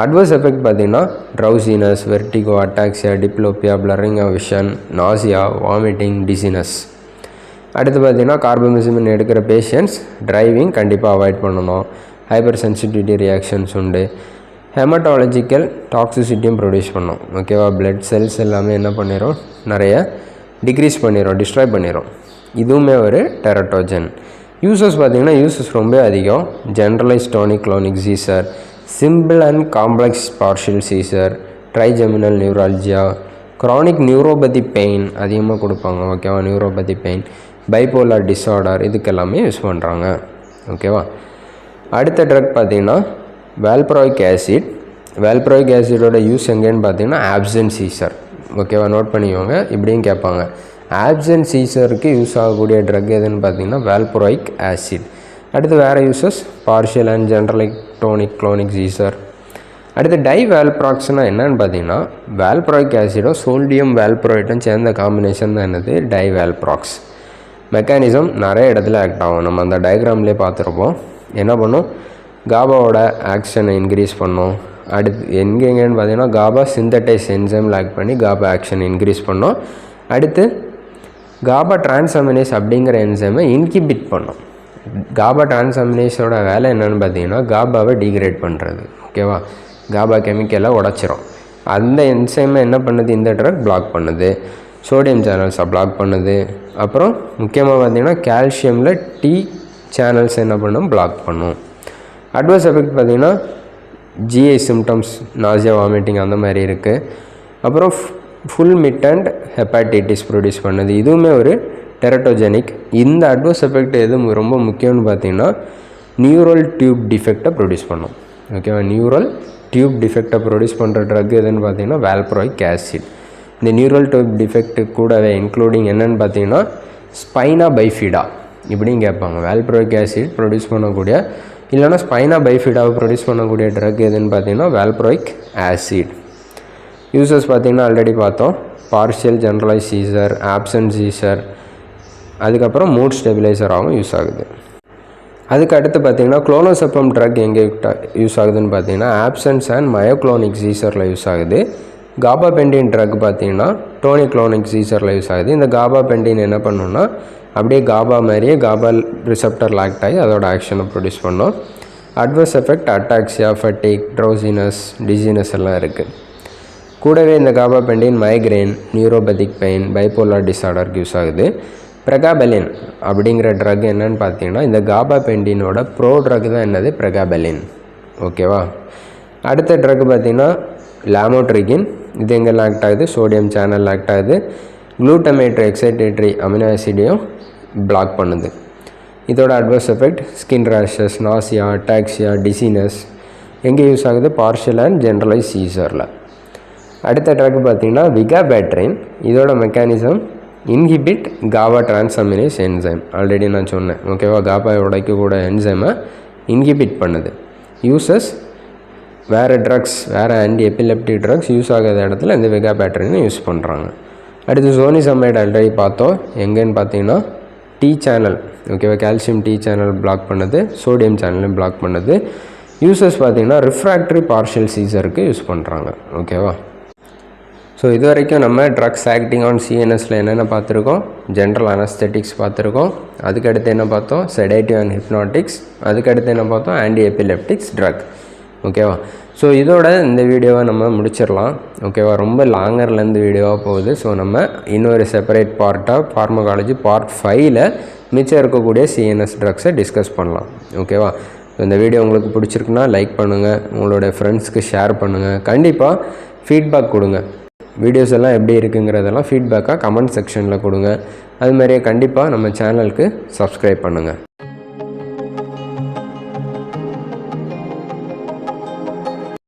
அட்வர்ஸ் எஃபெக்ட் பார்த்திங்கன்னா drowsiness, vertigo, ataxia, diplopia, blurring of vision, nausea, vomiting, dizziness. அடுத்து பார்த்திங்கன்னா கார்பமிசிமின் எடுக்கிற பேஷண்ட்ஸ் டிரைவிங் கண்டிப்பாக அவாய்ட் பண்ணணும். ஹைப்பர் சென்சிட்டிவிட்டி ரியாக்ஷன்ஸ் உண்டு. ஹெமட்டாலஜிக்கல் டாக்ஸிசிட்டியும் ப்ரொடியூஸ் பண்ணோம். ஓகேவா, பிளட் செல்ஸ் எல்லாமே என்ன பண்ணிடும், நிறைய டிக்ரீஸ் பண்ணிடும், டிஸ்ட்ராய் பண்ணிடும். இதுவுமே ஒரு டெரட்டோஜன். யூசஸ் பார்த்திங்கன்னா யூசஸ் ரொம்ப அதிகம். Generalise tonic clonic seizure, simple and complex partial seizure, trigeminal neuralgia, chronic neuropathy pain அதிகமாக கொடுப்பாங்க. ஓகேவா, நியூரோபதி பெயின், பைபோலார் டிஸார்டர் இதுக்கெல்லாமே யூஸ் பண்ணுறாங்க. ஓகேவா. அடுத்த ட்ரக் பார்த்திங்கன்னா வால்ப்ரோயிக் ஆசிட். வால்ப்ரோயிக் ஆசிடோட யூஸ் எங்கேன்னு பார்த்தீங்கன்னா ஆப்சன்ட் சீசர். ஓகேவா, நோட் பண்ணிக்கோங்க. இப்படியும் கேட்பாங்க, ஆப்சன்ட் சீசருக்கு யூஸ் ஆகக்கூடிய ட்ரக் எதுன்னு பார்த்தீங்கன்னா வால்ப்ரோயிக் ஆசிட். அடுத்து வேறு uses partial and generalise tonic clonic seizure. அடுத்து டைவால்ப்ராக்ஸ்னால் என்னென்னு பார்த்தீங்கன்னா வால்ப்ரோயிக் ஆசிடும் சோல்டியம் வால்ப்ரோயிட்டும் சேர்ந்த காம்பினேஷன் தான் என்னது டைவால்ப்ராக்ஸ். மெக்கானிசம் நிறைய இடத்துல ஆக்ட் ஆகும். நம்ம அந்த டயக்ராம்லேயே பார்த்துருப்போம். என்ன பண்ணும், காபாவோட ஆக்ஷனை இன்க்ரீஸ் பண்ணும். அடுத்து எங்கெங்கன்னு பார்த்தீங்கன்னா காபா சிந்தடைஸ் என்சைமில் ஆக்ட் பண்ணி காபா ஆக்ஷன் இன்க்ரீஸ் பண்ணும். அடுத்து காபா டிரான்ஸ்அமினேஸ் அப்படிங்கிற என்சைமை இன்கிபிட் பண்ணும். காபா டிரான்ஸ்அமினேஸோட வேலை என்னென்னு பார்த்தீங்கன்னா காபாவை டீக்ரேட் பண்ணுறது. ஓகேவா, காபா கெமிக்கலை உடச்சிரும். அந்த என்சைமை என்ன பண்ணுது, இந்த ட்ரக் பிளாக் பண்ணுது. சோடியம் சேனல்ஸை பிளாக் பண்ணுது. அப்புறம் முக்கியமாக பார்த்திங்கன்னா கால்சியமில் டி சேனல்ஸ் என்ன பண்ணும், பிளாக் பண்ணும். அட்வர்ஸ் எஃபெக்ட் பார்த்திங்கன்னா ஜிஐ சிம்டம்ஸ், நாசியா, வாமிட்டிங் அந்த மாதிரி இருக்குது. அப்புறம் full mid and hepatitis produce பண்ணுது. இதுவுமே ஒரு டெரட்டோஜெனிக். இந்த அட்வர்ஸ் எஃபெக்ட் எது ரொம்ப முக்கியம்னு பார்த்திங்கன்னா நியூரல் டியூப் டிஃபெக்டை ப்ரொடியூஸ் பண்ணும். ஓகேவா, நியூரல் டியூப் டிஃபெக்டை ப்ரொடியூஸ் பண்ணுற ட்ரக் எதுன்னு பார்த்தீங்கன்னா வால்ப்ரோயிக் ஆசிட். இந்த நியூரல் டியூப் டிஃபெக்ட் கூடவே இன்க்ளூடிங் என்னென்னு பார்த்தீங்கன்னா ஸ்பைனா பைஃபிடா இப்படியும் கேட்பாங்க. வால்ப்ரோயிக் ஆசிட் ப்ரொடியூஸ் பண்ணக்கூடிய இல்லைனா ஸ்பைனா பைஃபிடாவை ப்ரொடியூஸ் பண்ணக்கூடிய ட்ரக் எதுன்னு பார்த்தீங்கன்னா வால்ப்ரோயிக் ஆசிட். யூசஸ் பார்த்திங்கன்னா ஆல்ரெடி பார்த்தோம். Partial generalise seizure, absent seizure, அதுக்கப்புறம் மூட் ஸ்டெபிலைசராகவும் யூஸ் ஆகுது. அதுக்கு அடுத்து பார்த்திங்கன்னா குளோனோசெப்பம் ட்ரக் எங்கே யூஸ் ஆகுதுன்னு பார்த்தீங்கன்னா ஆப்சன்ஸ் அண்ட் மயோக்ளோனிக் சீசரில் யூஸ் ஆகுது. காபாபென்டின் ட்ரக் பார்த்திங்கன்னா டோனிக் க்ளோனிக் சீசரில் யூஸ் ஆகுது. இந்த காபாபென்டின் என்ன பண்ணுன்னா அப்படியே காபா மாதிரியே காபா ரிசெப்டர் லாக்ட் ஆகி அதோட ஆக்ஷனை ப்ரொடியூஸ் பண்ணோம். Adverse effect ataxia, fatigue, drowsiness, dizziness எல்லாம் இருக்குது. கூடவே இந்த gabapentin migraine, neuropathic pain, bipolar டிஸார்டருக்கு யூஸ் ஆகுது. பிரகாபெலின் அப்படிங்கிற ட்ரக் என்னன்னு பார்த்தீங்கன்னா இந்த காபாபென்டினோட ப்ரோ ட்ரக் தான் என்னது பிரகாபெலின். ஓகேவா. அடுத்த ட்ரக் பார்த்திங்கன்னா லாமோட்ரிகின். இது எங்கெல்லாம் ஆக்ட் ஆகுது, சோடியம் சேனல் ஆக்ட் ஆகுது. குளூட்டமேட்ரி எக்ஸைட்டேட்டரி அமினோ ஆசிடையும் பிளாக் பண்ணுது. இதோட adverse effect skin rashes, nausea, ataxia, dizziness. எங்கே யூஸ் ஆகுது, பார்ஷியல் அண்ட் ஜென்ரலைஸ் சீசரில். அடுத்த ட்ரக் பார்த்திங்கன்னா விகாபேட்ரின். இதோட mechanism inhibit GABA transaminase enzyme. Already நான் சொன்னேன். ஓகேவா, காபாவை உடைக்கக்கூட என்சைமை இன்ஹிபிட் பண்ணுது. யூசஸ் வேறு ட்ரக்ஸ், வேறு ஆன்டி எபிலெப்டிக் ட்ரக்ஸ் யூஸ் ஆகாத இடத்துல இந்த விகாபேட்ரினை யூஸ் பண்ணுறாங்க. அடுத்து ஜோனிசமைடு ஆல்ரெடி பார்த்தோம். எங்கேன்னு பார்த்தீங்கன்னா டி சேனல். ஓகேவா, கால்சியம் டி சேனல் பிளாக் பண்ணுது, சோடியம் சேனலையும் பிளாக் பண்ணுது. யூசஸ் பார்த்திங்கன்னா ரிஃப்ராக்டரி பார்ஷியல் சீசருக்கு யூஸ் பண்ணுறாங்க. ஓகேவா. ஸோ இது வரைக்கும் நம்ம ட்ரக்ஸ் ஆக்டிங் ஆன் சிஎன்எஸில் என்னென்ன பார்த்துருக்கோம், ஜென்ரல் அனஸ்தெட்டிக்ஸ் பார்த்துருக்கோம். அதுக்கடுத்து என்ன பார்த்தோம், செடேட்டிவ் அண்ட் ஹிப்னாட்டிக்ஸ். அதுக்கடுத்து என்ன பார்த்தோம், ஆன்டி எபிலெப்டிக்ஸ் ட்ரக். ஓகேவா. ஸோ இதோட இந்த வீடியோவை நம்ம முடிச்சிடலாம். ஓகேவா, ரொம்ப லாங்கர்லேருந்து வீடியோவாக போகுது. ஸோ நம்ம இன்னொரு செப்பரேட் பார்ட்டாக ஃபார்மகாலஜி பார்ட் 5ல் மிச்சம் இருக்கக்கூடிய சிஎன்எஸ் ட்ரக்ஸை டிஸ்கஸ் பண்ணலாம். ஓகேவா. இந்த வீடியோ உங்களுக்கு பிடிச்சிருக்குன்னா லைக் பண்ணுங்கள், உங்களோட ஃப்ரெண்ட்ஸ்க்கு ஷேர் பண்ணுங்கள். கண்டிப்பாக ஃபீட்பேக் கொடுங்க. வீடியோஸ் எல்லாம் எப்படி இருக்குங்கிறதெல்லாம் ஃபீட்பேக்காக கமெண்ட் செக்ஷனில் கொடுங்க. அதுமாதிரியே கண்டிப்பாக நம்ம சேனலுக்கு சப்ஸ்கிரைப் பண்ணுங்கள்.